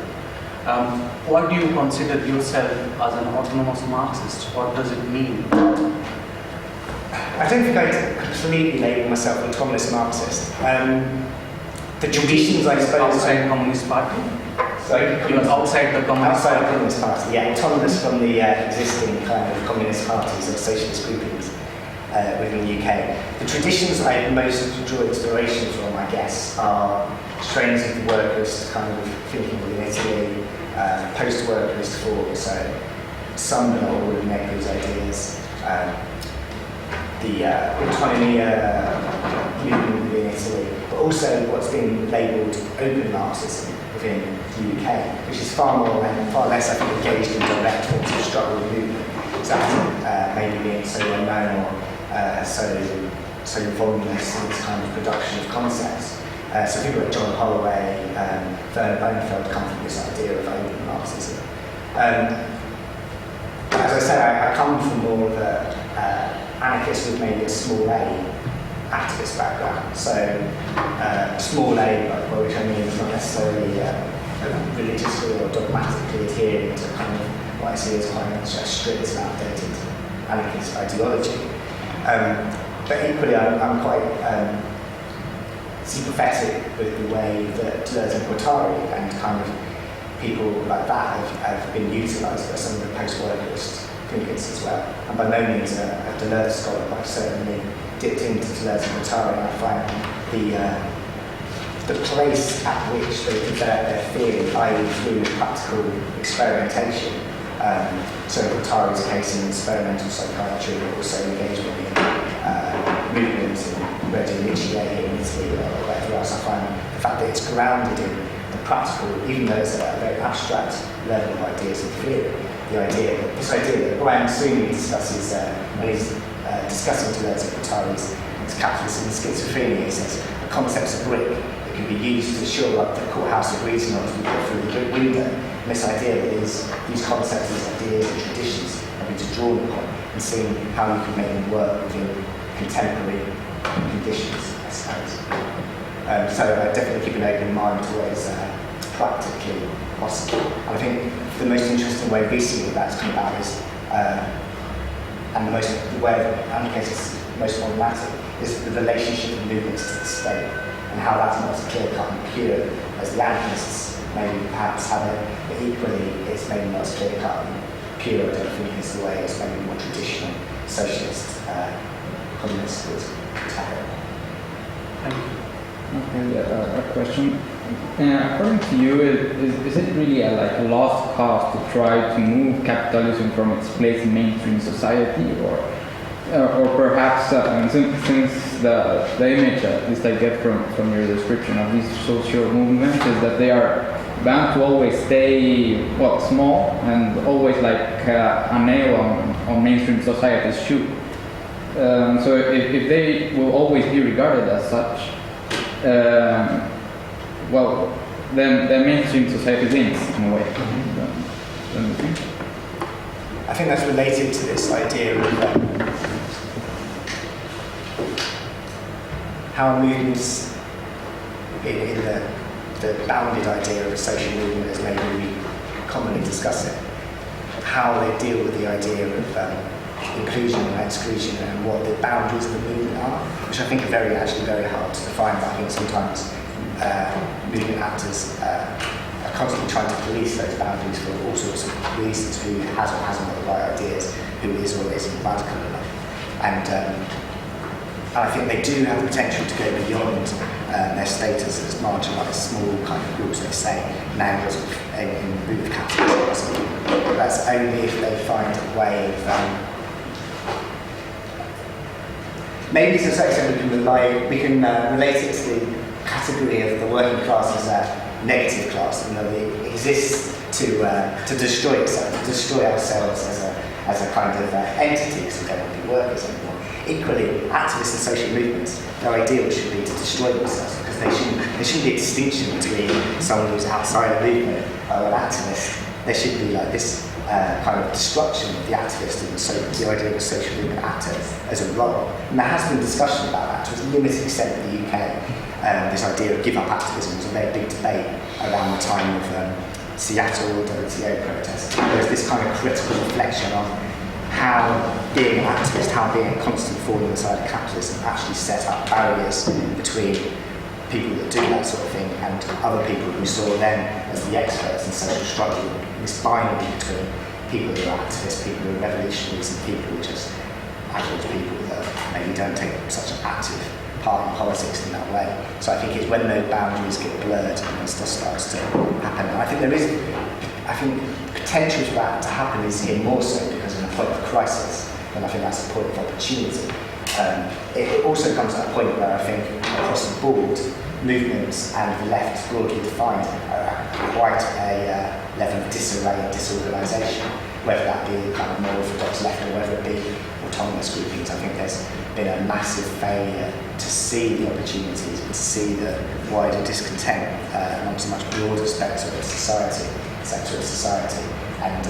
What do you consider yourself as an autonomous Marxist? What does it mean? I don't think I'd completely label myself an autonomous Marxist. The traditions, I suppose... Outside Communist Party? Sorry? You're outside the Communist Outside Party? the Communist Party, yeah. Autonomous from the existing kind of communist parties and socialist groupings within the UK. The traditions I most draw inspiration from, I guess, are strains of the workers kind of thinking within Italy, post-workerist thought, so some but not all of Nyelenkeh's ideas, the autonomy movement within Italy, but also what's been labelled open Marxism within the UK, which is far less, I think, engaged in direct forms of struggle and movement. So that maybe being so unknown or so voluminous in its kind of production of concepts. So people like John Holloway, Werner Bonefeld come from this idea of open Marxism. As I said, I come from more of an anarchist with maybe a small a activist background. So small a, by which I mean is not necessarily religiously or dogmatically adhering to kind of what I see as quite a strict and outdated anarchist ideology. But equally, I'm quite sympathetic with the way that Deleuze and Guattari and kind of people like that have been utilised by some of the post-workerist thinkers as well. And by no means a Deleuze scholar, but I've certainly dipped into Deleuze and Guattari, and I find the place at which they develop their theory, i.e. through practical experimentation. So in Guattari's case in experimental psychiatry, but also engagement in movements in Reggio Emilia in Italy or whatever else, I find the fact that it's grounded in the practical, even though it's at a very abstract level of ideas and theory, this idea that Brian Sweeney discusses when he's discussing Deleuze and Guattari's capitalism and schizophrenia. He says the concept's a brick that can be used to shore up the courthouse of reason as we go through the brick window. And this idea that these concepts, these ideas and traditions have been to draw upon and seeing how you can make them work within contemporary conditions, I suppose. So I definitely keep an open mind to what is practically possible. And I think the most interesting way we see that that's come about is, and the way anarchist is most problematic, is the relationship of movements to the state, and how that's not as clear-cut and pure as the anarchists maybe perhaps have it, but equally it's maybe not as clear-cut and pure, I don't think, is the way as maybe more traditional socialist communists would tackle it. Thank you. Okay, a question. According to you, is it really like a lost cause to try to move capitalism from its place in mainstream society, or perhaps since the image, at least I get from your description of these social movements, is that they are bound to always stay small and always like a nail on mainstream society's shoe. So if they will always be regarded as such, the mainstream society thinks in a way. Don't you think? I think that's related to this idea of how movements in the bounded idea of a social movement, as maybe we commonly discuss it, how they deal with the idea of inclusion and exclusion and what the boundaries of the movement are, which I think are actually very hard to define. But I think sometimes movement actors are constantly trying to police those boundaries for all sorts of reasons: who has or hasn't got the right ideas, who is or isn't radical enough. And I think they do have the potential to go beyond their status as marginalised small kind of groups, they say, now in root of capitalism or something. But that's only if they find a way of maybe to a certain extent we can relate it to the category of the working class as a negative class, you know, it exists to destroy itself, to destroy ourselves as a kind of entity, because we don't want to be workers anymore. Equally, activists and social movements, their ideal should be to destroy themselves, because there shouldn't be a distinction between someone who's outside a movement or an activist. There should be like this kind of destruction of the activist and the idea of a social movement actor as a role. And there has been discussion about that to a limited extent in the UK. This idea of give up activism was a very big debate around the time of Seattle WTO protests. There was this kind of critical reflection on how being an activist, how being a constant thorn in the side of capitalism actually set up barriers between people that do that sort of thing and other people who saw them as the experts in social struggle, this binary between people who are activists, people who are revolutionaries, and people who are just average people that maybe don't take such an active part in politics in that way. So I think it's when those boundaries get blurred and stuff starts to happen. And I think there is, potential for that to happen is here more so because of a point of crisis, and I think that's a point of opportunity. It also comes at a point where I think across the board, movements and the left broadly defined are at quite a level of disarray and disorganisation, whether that be kind of more orthodox left or whether it be autonomous groupings. I think there's been a massive failure to see the opportunities and to see the wider discontent amongst a much broader sector of society, and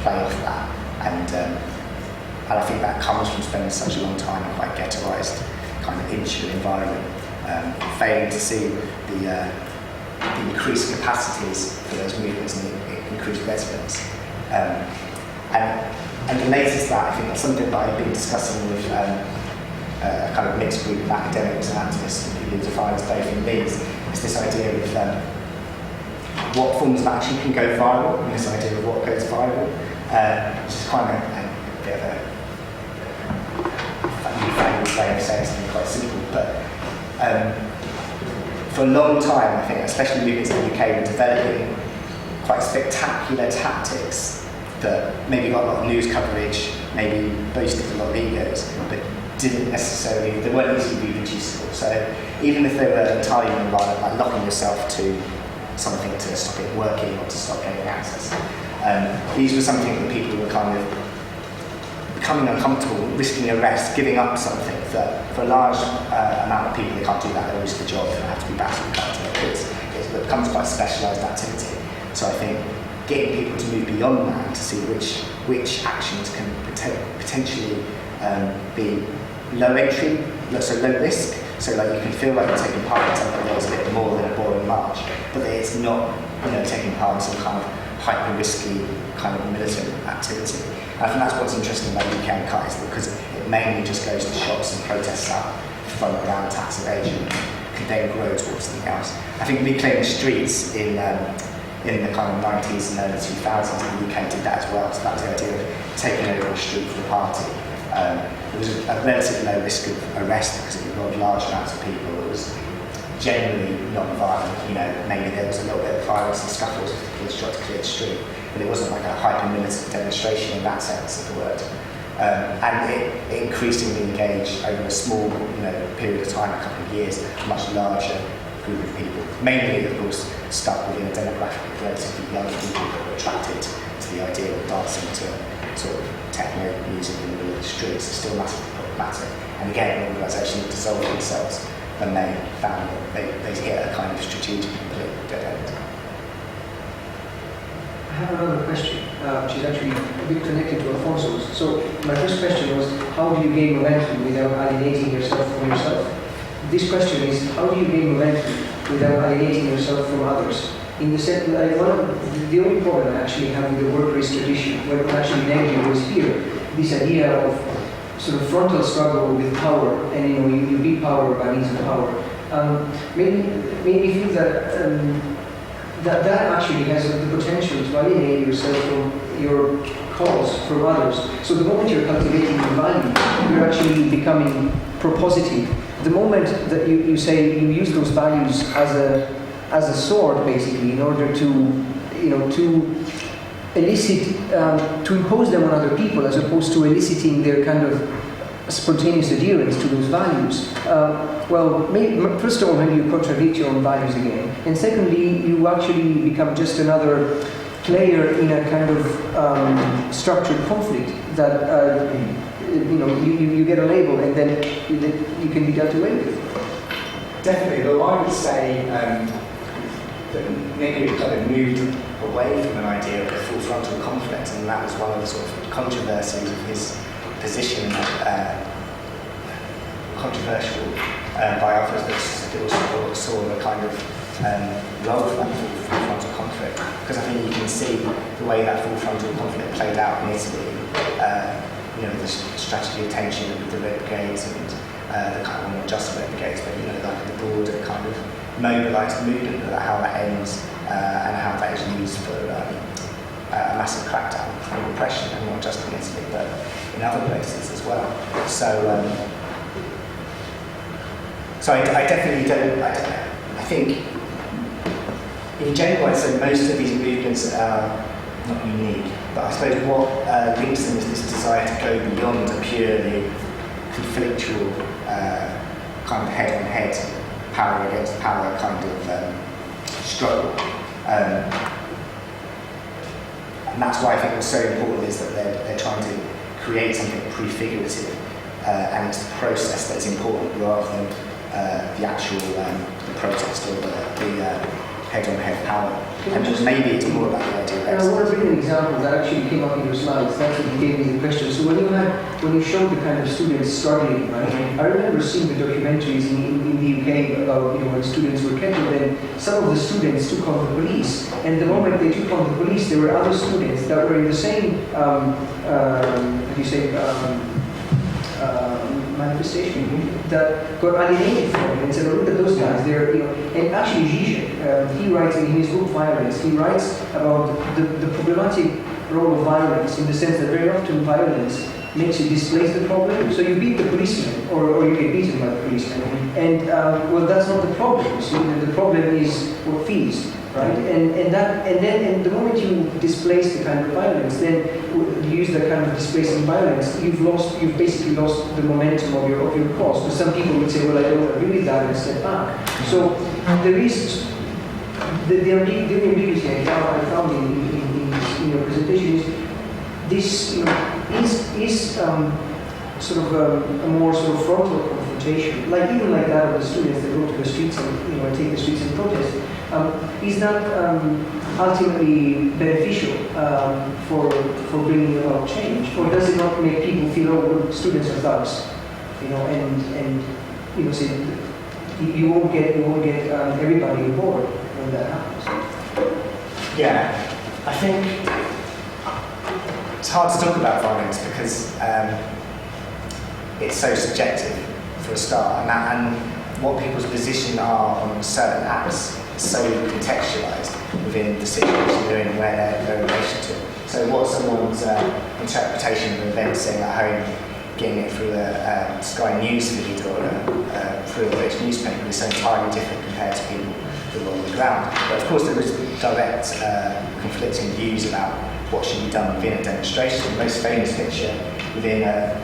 play off that. And I think that comes from spending such a long time in quite ghettoised, kind of insular environment, failing to see the increased capacities for those movements and the increased resonance. And related to that, I think that's something that I've been discussing with a kind of mixed group of academics and activists and people who define us both in Leeds, is this idea of what forms of action can go viral, and this idea of what goes viral, which is quite a bit of a newfangled way of saying something quite simple. But for a long time, I think, especially movements in the UK, were developing quite spectacular tactics that maybe got a lot of news coverage, maybe boasted a lot of egos, but didn't necessarily, they weren't easily reproducible. So even if they were entirely non-violent, like locking yourself to something to stop it working or to stop getting access, these were something that people were kind of becoming uncomfortable, risking arrest, giving up something that for a large amount of people, they can't do that, they lose the job, they have to be battered cut to their kids. It becomes quite a specialised activity. So I think getting people to move beyond that to see which actions can potentially be low entry, so low risk, so like you can feel like you're taking part in something that's a bit more than a boring march, but that it's not, taking part in some kind of hyper risky kind of militant activity. And I think that's what's interesting about UK Uncut, is because it mainly just goes to shops and protests up from around tax evasion, can then grow towards something else. I think Reclaim the Streets in the kind of 90s and early 2000s in the UK did that as well. So that was the idea of taking over a street for the party. It was a relatively low risk of arrest because it involved large amounts of people. It was generally non-violent, maybe there was a little bit of violence and scuffles if the police tried to clear the street, but it wasn't like a hyper-militant demonstration in that sense of the word. And it increasingly engaged over a small period of time, a couple of years, a much larger group of people, mainly of course stuck within a demographic of relatively young people that were attracted to the idea of dancing to sort of techno music in the middle of the streets. It's still massively problematic. And again, an organisation that dissolved themselves when they found that they hit a kind of strategic and political dead end. I have another question, which is actually a bit connected to Alfonso's. So my first question was, how do you gain momentum without alienating yourself from yourself? This question is, how do you gain momentum without alienating yourself from others? In the sense, like the only problem I actually have with the work race tradition, where I'm actually negative, was here, this idea of sort of frontal struggle with power, and you beat power by means of power. Made me feel that that actually has the potential to alienate yourself from your cause, from others. So the moment you're cultivating your value, you're actually becoming propositive. The moment that you say you use those values as a sword, basically, in order to elicit, to impose them on other people, as opposed to eliciting their kind of spontaneous adherence to those values. First of all, maybe you contradict your own values again, and secondly, you actually become just another player in a kind of structured conflict that you get a label, and then you can be dealt away with. Definitely, though I would say that maybe we've kind of moved away from an idea of a full frontal conflict, and that was one of the sort of controversies of his position, controversial by others, that saw the kind of role for that full frontal conflict. Because I think you can see the way that full frontal conflict played out in Italy, the strategy of tension with the Red Brigades and the kind of, not just the Red Brigades, but like the broader kind of mobilised movement, how that ends and how that is used for a massive crackdown and repression, and not just in Italy, but in other places as well. So I definitely don't. I think in general, I'd say most of these movements are not unique, but I suppose what links them is this desire to go beyond a purely conflictual kind of head-on-head, power against power kind of struggle. And that's why I think what's so important is that they're trying to create something prefigurative, and it's the process that's important rather than the actual the protest or the head-on-head power. And just maybe it's more about the idea of I want to bring an example that actually came up in your slides. That's what gave me the question. So when you showed the kind of students struggling, right? I remember seeing the documentaries in the UK about when students were kept, and then some of the students took on the police. And the moment they took on the police, there were other students that were in the same manifestation that got alienated from it and said, look at those guys, they're, and actually Zizek, he writes in his book Violence, he writes about the problematic role of violence, in the sense that very often violence makes you displace the problem. So you beat the policeman, or you get beaten by the policeman, and that's not the problem. So the problem is what feeds, right? And then the moment you displace the kind of violence, then you use that kind of displacing violence, you've basically lost the momentum of your cause. So some people would say, well, I don't agree with that, and step back. So there is the ambiguity I found in your presentation is this is sort of a more sort of frontal confrontation, like even like that of the students that go to the streets and take the streets and protest. Is that ultimately beneficial for bringing about change, or does it not make people feel, oh, well, students are thugs, and say you won't get everybody on board when that happens? Yeah, I think it's hard to talk about violence because it's so subjective for a start, and what people's position are on certain acts is so contextualised within the situation they're in, where they're in relation to. So what someone's interpretation of events, saying at home, getting it through a Sky News feed or through a British newspaper is so entirely different compared to people who are on the ground. But of course there is direct conflicting views about what should be done within a demonstration. The most famous picture within a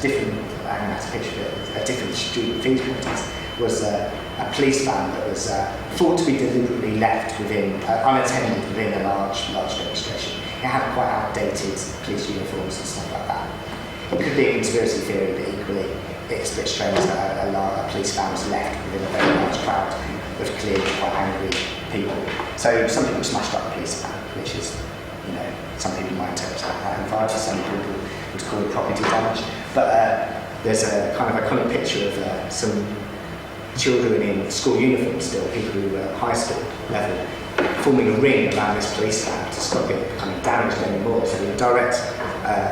different, I'm going to have to picture it, a different student feed protest was a police van that was thought to be deliberately left unattended within a large demonstration. It had quite outdated police uniforms and stuff like that. It could be a conspiracy theory, but equally it's a bit strange that a police van was left within a very large crowd of clearly quite angry people. So some people smashed up the police van, which is, you know, some people might interpret that in violence, some people would call it property damage. But there's a kind of iconic picture of some children in school uniforms still, people who were at high school level, forming a ring around this police van to stop it becoming damaged anymore. So in direct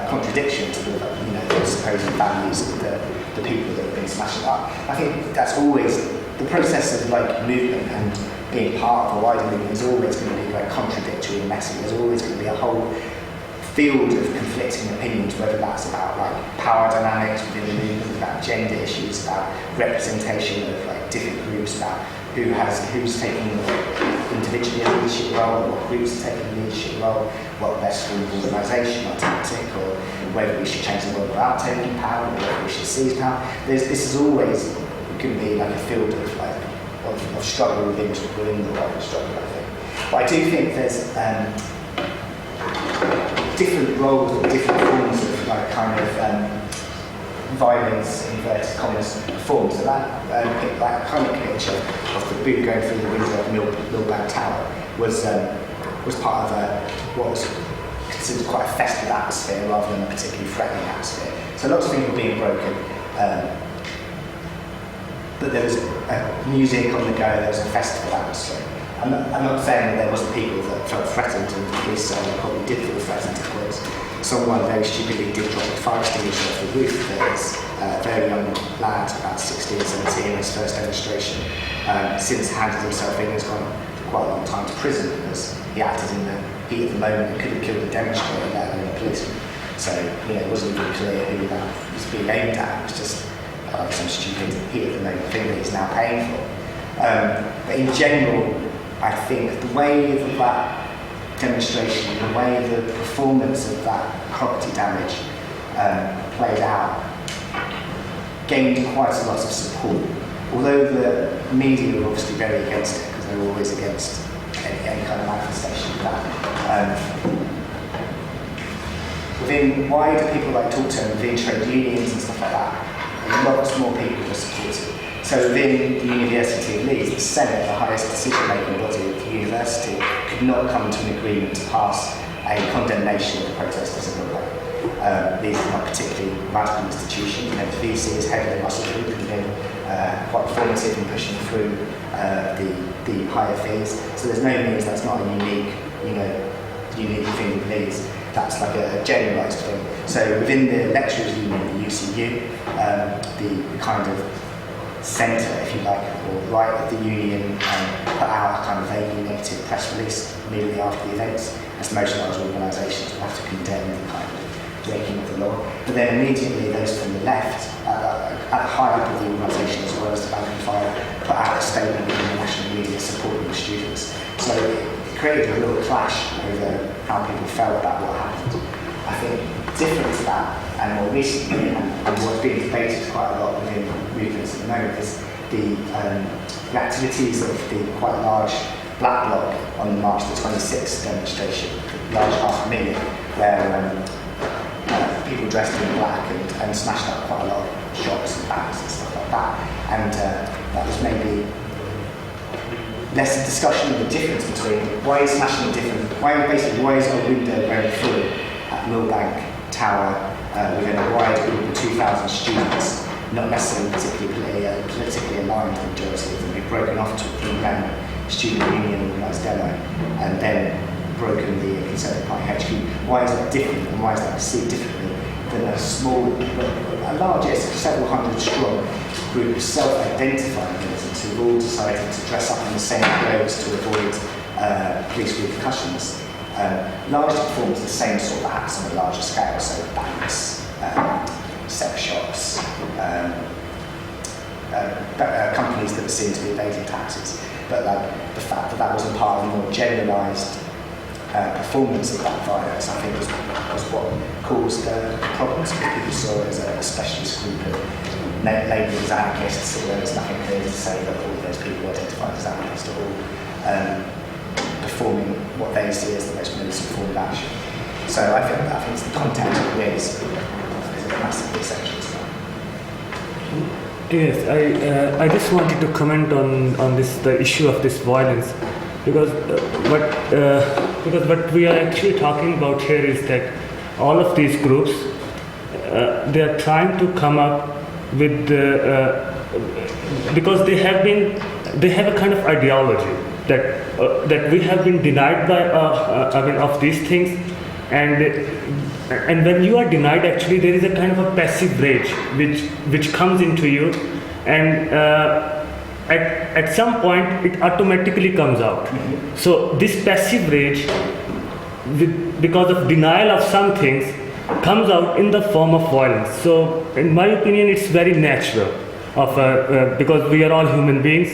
contradiction to the supposed values of the people that have been smashing up. I think that's always the process of movement and being part of a wider movement is always going to be very contradictory and messy. There's always going to be a whole field of conflicting opinions, whether that's about power dynamics within the movement, about gender issues, about representation of different groups, about who's taking individually a leadership role, or what groups are taking a leadership role, what best form of organisation or tactic, or whether we should change the world without taking power, or whether we should seize power. This is always going to be a field of struggle within the wider struggle, I think. But I do think there's different roles or different forms of violence, inverted commas, forms. So that iconic picture of the boot going through the window of Millbank Tower was part of what was considered quite a festive atmosphere rather than a particularly threatening atmosphere. So lots of things were being broken. But there was music on the go, there was a festival atmosphere. I'm not saying that there wasn't people that felt threatened, and the police probably did feel threatened at points. Someone very stupidly did drop a fire extinguisher off the roof. There was a very young lad, about 16, 17, in his first demonstration. Since handed himself in, has gone for quite a long time to prison because he acted in the heat of the moment and could have killed the demonstrator, let alone a policeman. So, it wasn't even clear who that was being aimed at. It was just some stupid heat of the moment thing that he's now paying for. But in general, I think the way that demonstration, the way the performance of that property damage played out, gained quite a lot of support. Although the media were obviously very against it, because they were always against any kind of manifestation of that. Within wider people like talk to within trade unions and stuff like that, lots more people were supported. So within the University of Leeds, the Senate, the highest decision-making body of the university, could not come to an agreement to pass a condemnation of the protesters in Millbank. These are not particularly radical institutions. The VC is head of the Russell Group and been quite formative in pushing through the higher fees. So there's no means that's not a unique thing with Leeds. That's a generalised thing. So within the lecturers' union, the UCU, the kind of centre, if you like, or right of the union, put out a kind of vaguely negative press release immediately after the events, as most large organisations will have to condemn the kind of breaking of the law. But then immediately those from the left, at the high up of the organisation, as well as the Bank and Fire, put out a statement in the national media supporting the students. So it created a real clash over how people felt about what happened. I think different to that, and more recently, and what's being debated quite a lot within movements at the moment, is the activities of the quite large black bloc on the March the 26th demonstration, large 500,000, where people dressed in black and smashed up quite a lot of shops and banks and stuff like that. And that was maybe less a discussion of the difference between why is smashing why is a window going through at Millbank Tower within a wide group of 2,000 students, not necessarily politically aligned, the majority of them, who've broken off to a student union organised demo and then broken the Conservative Party HQ. Why is that different, and why is that perceived differently than a larger, several hundred strong group of self-identifying militants who've all decided to dress up in the same clothes to avoid police repercussions? Largely performs the same sort of acts on a larger scale, so banks, sex shops, companies that were seen to be evading taxes. But the fact that wasn't part of a more generalised performance of that violence, I think, was what caused the problems. People saw it as a specialist group of labelled as anarchists, although there's nothing clear to say that all of those people identified as anarchists are all performing what they see as the most militant form of action. So I think it's the context of it is a massively essential to that. Yes, I just wanted to comment on the issue of this violence, because what we are actually talking about here is that all of these groups they are trying to come up with because they have a kind of ideology that we have been denied by of these things, and when you are denied, actually there is a kind of a passive rage which comes into you, and at some point it automatically comes out. So this passive rage, because of denial of some things, comes out in the form of violence. So in my opinion, it's very natural because we are all human beings,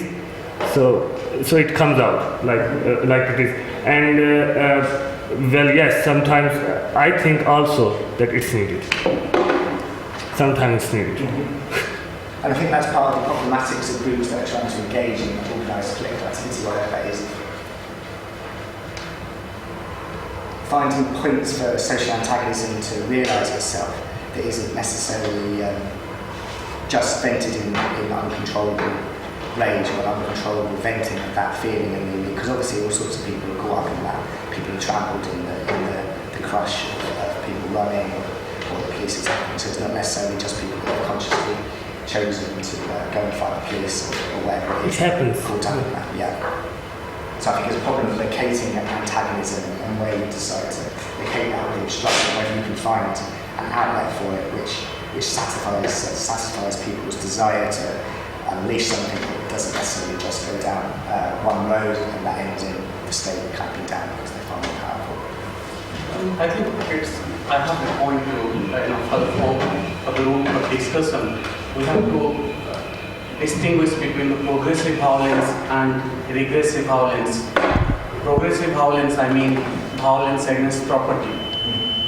so it comes out like it is. And well, yes, sometimes I think also that it's needed. Sometimes it's needed. And I think that's part of the problematics of groups that are trying to engage in organised political activity, whatever that is. Finding points for social antagonism to realise itself that isn't necessarily just vented in uncontrollable rage or uncontrollable venting of that feeling, because obviously all sorts of people are caught up in that. People are trampled in the crush of people running or the police attacking. So it's not necessarily just people that are consciously chosen to go and fight the police or whatever it is. It happens. Caught up in that, yeah. So I think there's a problem of locating antagonism and where you decide to locate that really structure, whether you can find an outlet for it which satisfies people's desire to unleash something that doesn't necessarily just go down one road and that ends in the state clamping down because they find it powerful. I think I have a point to, for the room of discussion, we have to distinguish between the progressive violence and regressive violence. Progressive violence, I mean violence against property.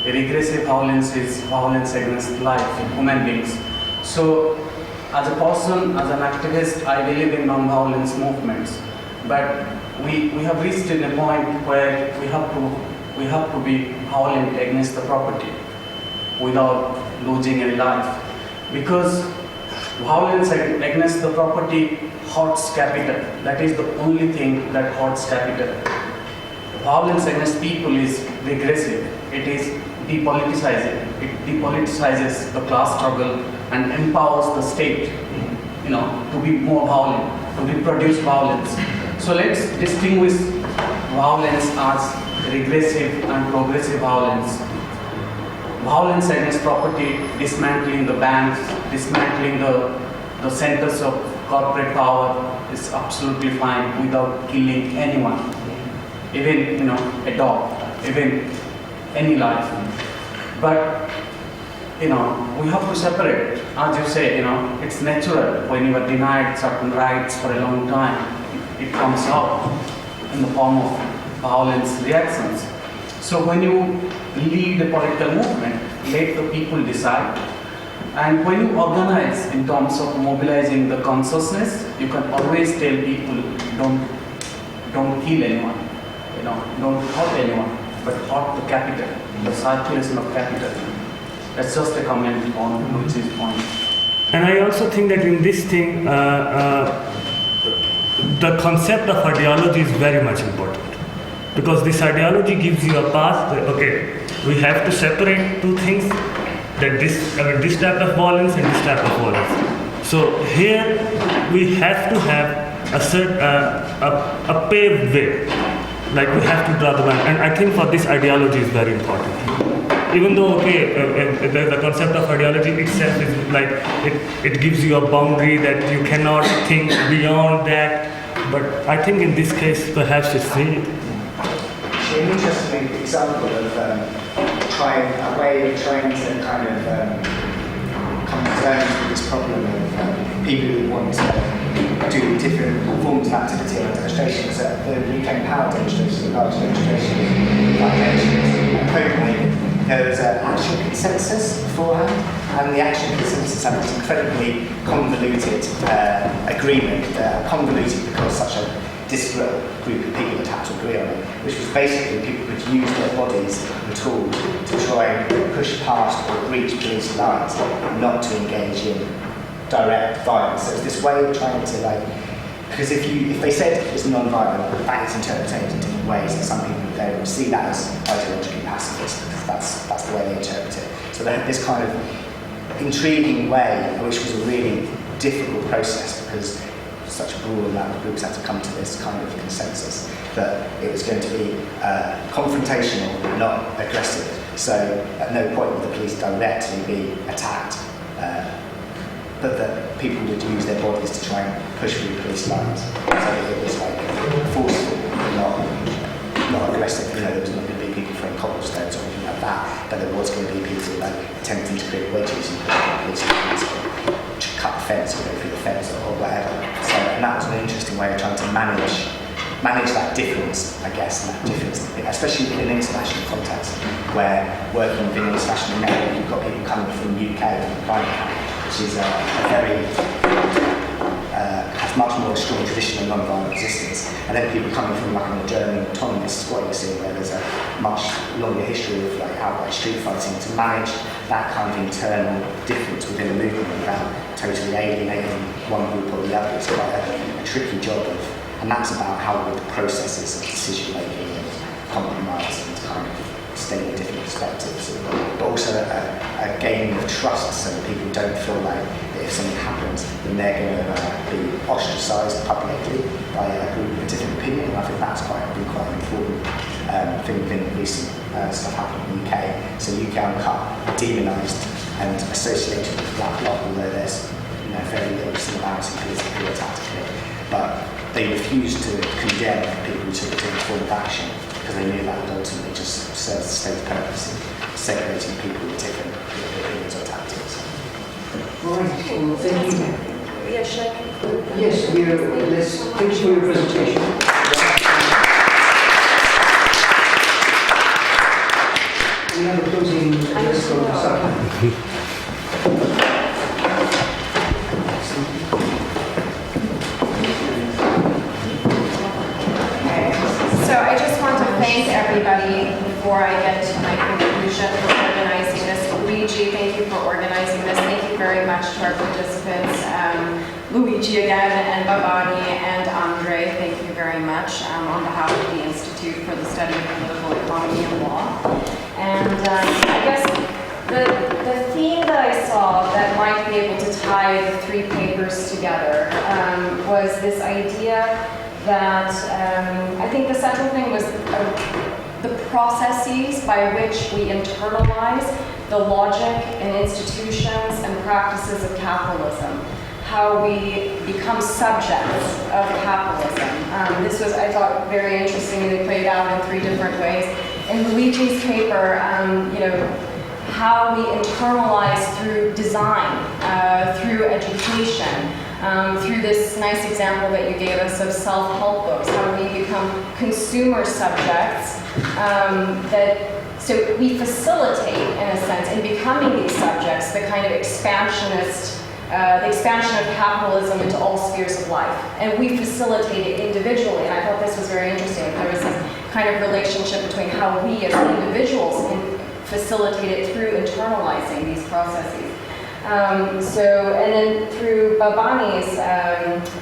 Regressive violence is violence against life, human beings. So, as a person, as an activist, I believe in non-violence movements. But we have reached a point where we have to be violent against the property without losing any life. Because violence against the property hurts capital. That is the only thing that hurts capital. Violence against people is regressive. It is depoliticizing. It depoliticizes the class struggle and empowers the state, to be more violent, to reproduce violence. So let's distinguish violence as regressive and progressive violence. Violence against property, dismantling the banks, dismantling the centers of corporate power is absolutely fine without killing anyone, even a dog, even any life. But we have to separate. As you say, it's natural when you are denied certain rights for a long time. It comes out in the form of violence reactions. So when you lead a political movement, let the people decide. And when you organize in terms of mobilizing the consciousness, you can always tell people, don't kill anyone, don't hurt anyone, but hurt the capital, the circulation of capital. That's just a comment on Luigi's point. And I also think that in this thing, the concept of ideology is very much important. Because this ideology gives you a path that, okay, we have to separate two things, that this type of violence and this type of violence. So here we have to have a paved way, like we have to draw the line. And I think for this ideology is very important. Even though, the concept of ideology itself is like, it gives you a boundary that you cannot think beyond that, but I think in this case perhaps it's needed. An interesting example of trying to kind of come to terms with this problem of people who want to do different forms of activity on demonstrations. The Reclaim Power demonstration, the large demonstration in Copenhagen, there was an action consensus beforehand, and the action consensus had this incredibly convoluted agreement, convoluted because such a disparate group of people that had to agree on it, which was basically people could use their bodies and tools to try and push past or breach police lines, not to engage in direct violence. So it's this way of trying to like, because if they said it's non-violent, that is interpreted in different ways, and some people they will see that as ideologically pacifist, because that's the way they interpret it. So they had this kind of intriguing way, which was a really difficult process, because such a broad amount of groups had to come to this kind of consensus that it was going to be confrontational, not aggressive. So at no point would the police directly be attacked, but that people would use their bodies to try and push through police lines. So it was like forceful, not aggressive. You know, there was not going to be people throwing cobblestones or anything like that, but there was going to be people like attempting to create wedges and police lines, or cut the fence or go through the fence or whatever. So, and that was an interesting way of trying to manage that difference, I guess, and that difference, especially in an international context, where working within an international network, you've got people coming from the UK and private, which is a very, has much more strong tradition of non-violent resistance, and then people coming from like a German autonomous squatting scene where there's a much longer history of like outright street fighting. To manage that kind of internal difference within a movement without totally alienating one group or the other is quite a tricky job of. And that's about how the processes of decision making and compromise and kind of staying in different perspectives, but also a gaining of trust, so that people don't feel like that if something happens, then they're going to be ostracised publicly by a group with a different opinion. And I think that's been quite an important thing within recent stuff happening in the UK. So UK Uncut demonised and associated with Black Bloc, although there's very little similarity politically or tactically. But they refused to condemn people who took a different form of action, because they knew that would ultimately just serve the state's purpose in segregating people with different opinions or tactics. All right, well, thank you. Yeah, should I conclude? Yes, thank you for your presentation. We have a closing address from the side. So I just want to thank everybody before I get to my conclusion for organizing this. Luigi, thank you for organizing this. Thank you very much to our participants, Luigi again, and Bhabani and Andre. Thank you very much on behalf of the Institute for the Study of Political Economy and Law. And I guess the theme that I saw that might be able to tie the three papers together was this idea that I think the central thing was the processes by which we internalize the logic and institutions and practices of capitalism, how we become subjects of capitalism. This was, I thought, very interesting, and it played out in three different ways. In Luigi's paper, how we internalize through design, through education, through this nice example that you gave us of self-help books, how we become consumer subjects, so we facilitate, in a sense, in becoming these subjects, the kind of expansionist, the expansion of capitalism into all spheres of life. And we facilitate it individually, and I thought this was very interesting. There was this kind of relationship between how we as individuals can facilitate it through internalizing these processes. And then through Bhabani's,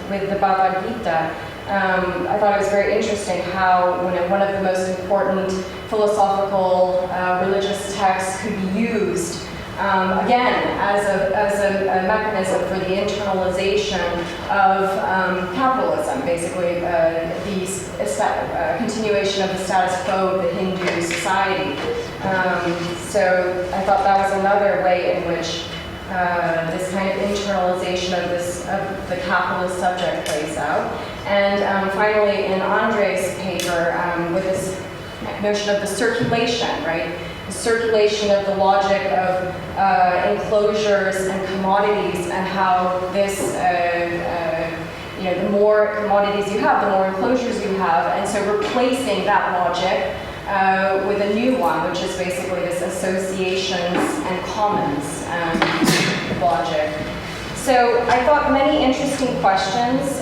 with the Bhagavad Gita, I thought it was very interesting how one of the most important philosophical religious texts could be used, again, as a mechanism for the internalization of capitalism, basically the continuation of the status quo of the Hindu society. So I thought that was another way in which this kind of internalization of the capitalist subject plays out. And finally, in Andre's paper, with this notion of the circulation, right? The circulation of the logic of enclosures and commodities, and how this, the more commodities you have, the more enclosures you have, and so replacing that logic with a new one, which is basically this associations and commons logic. So I thought many interesting questions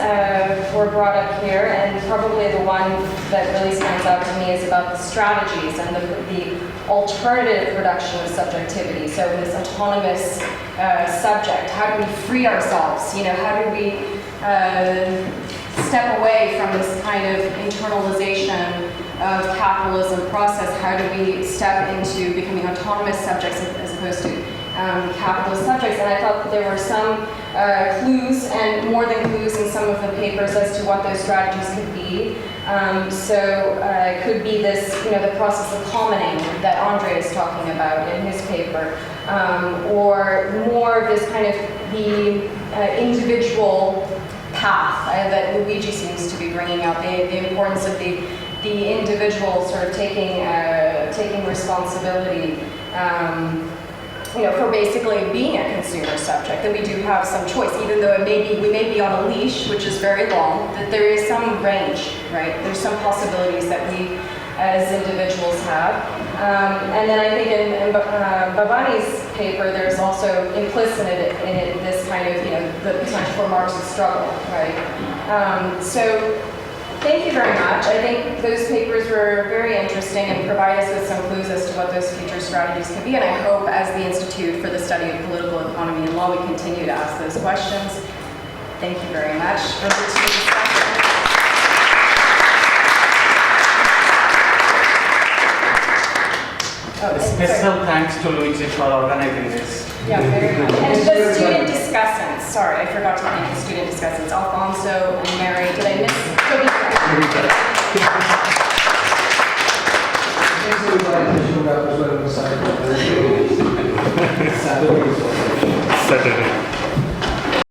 were brought up here, and probably the one that really stands out to me is about the strategies and the alternative production of subjectivity. So this autonomous subject? How do we free ourselves? How do we step away from this kind of internalization of capitalism process? How do we step into becoming autonomous subjects as opposed to capitalist subjects? And I thought that there were some clues, and more than clues, in some of the papers as to what those strategies could be. It could be this, the process of commoning that Andre is talking about in his paper, or more of this kind of the individual path that Luigi seems to be bringing out, the importance of the individual sort of taking responsibility, for basically being a consumer subject, that we do have some choice, even though we may be on a leash, which is very long, that there is some range, right? There's some possibilities that we as individuals have. And then I think in Bhabani's paper, there's also implicit in it this kind of, the potential for Marxist struggle, right? So thank you very much. I think those papers were very interesting and provide us with some clues as to what those future strategies could be. And I hope, as the Institute for the Study of Political Economy and Law, we continue to ask those questions. Thank you very much. Special thanks to Luigi for organizing this. Yeah, very much. And the student discussants. Sorry, I forgot to thank the student discussants. Alfonso and Mary. Did I miss? Thanks everybody who showed up as well on the side. Saturday.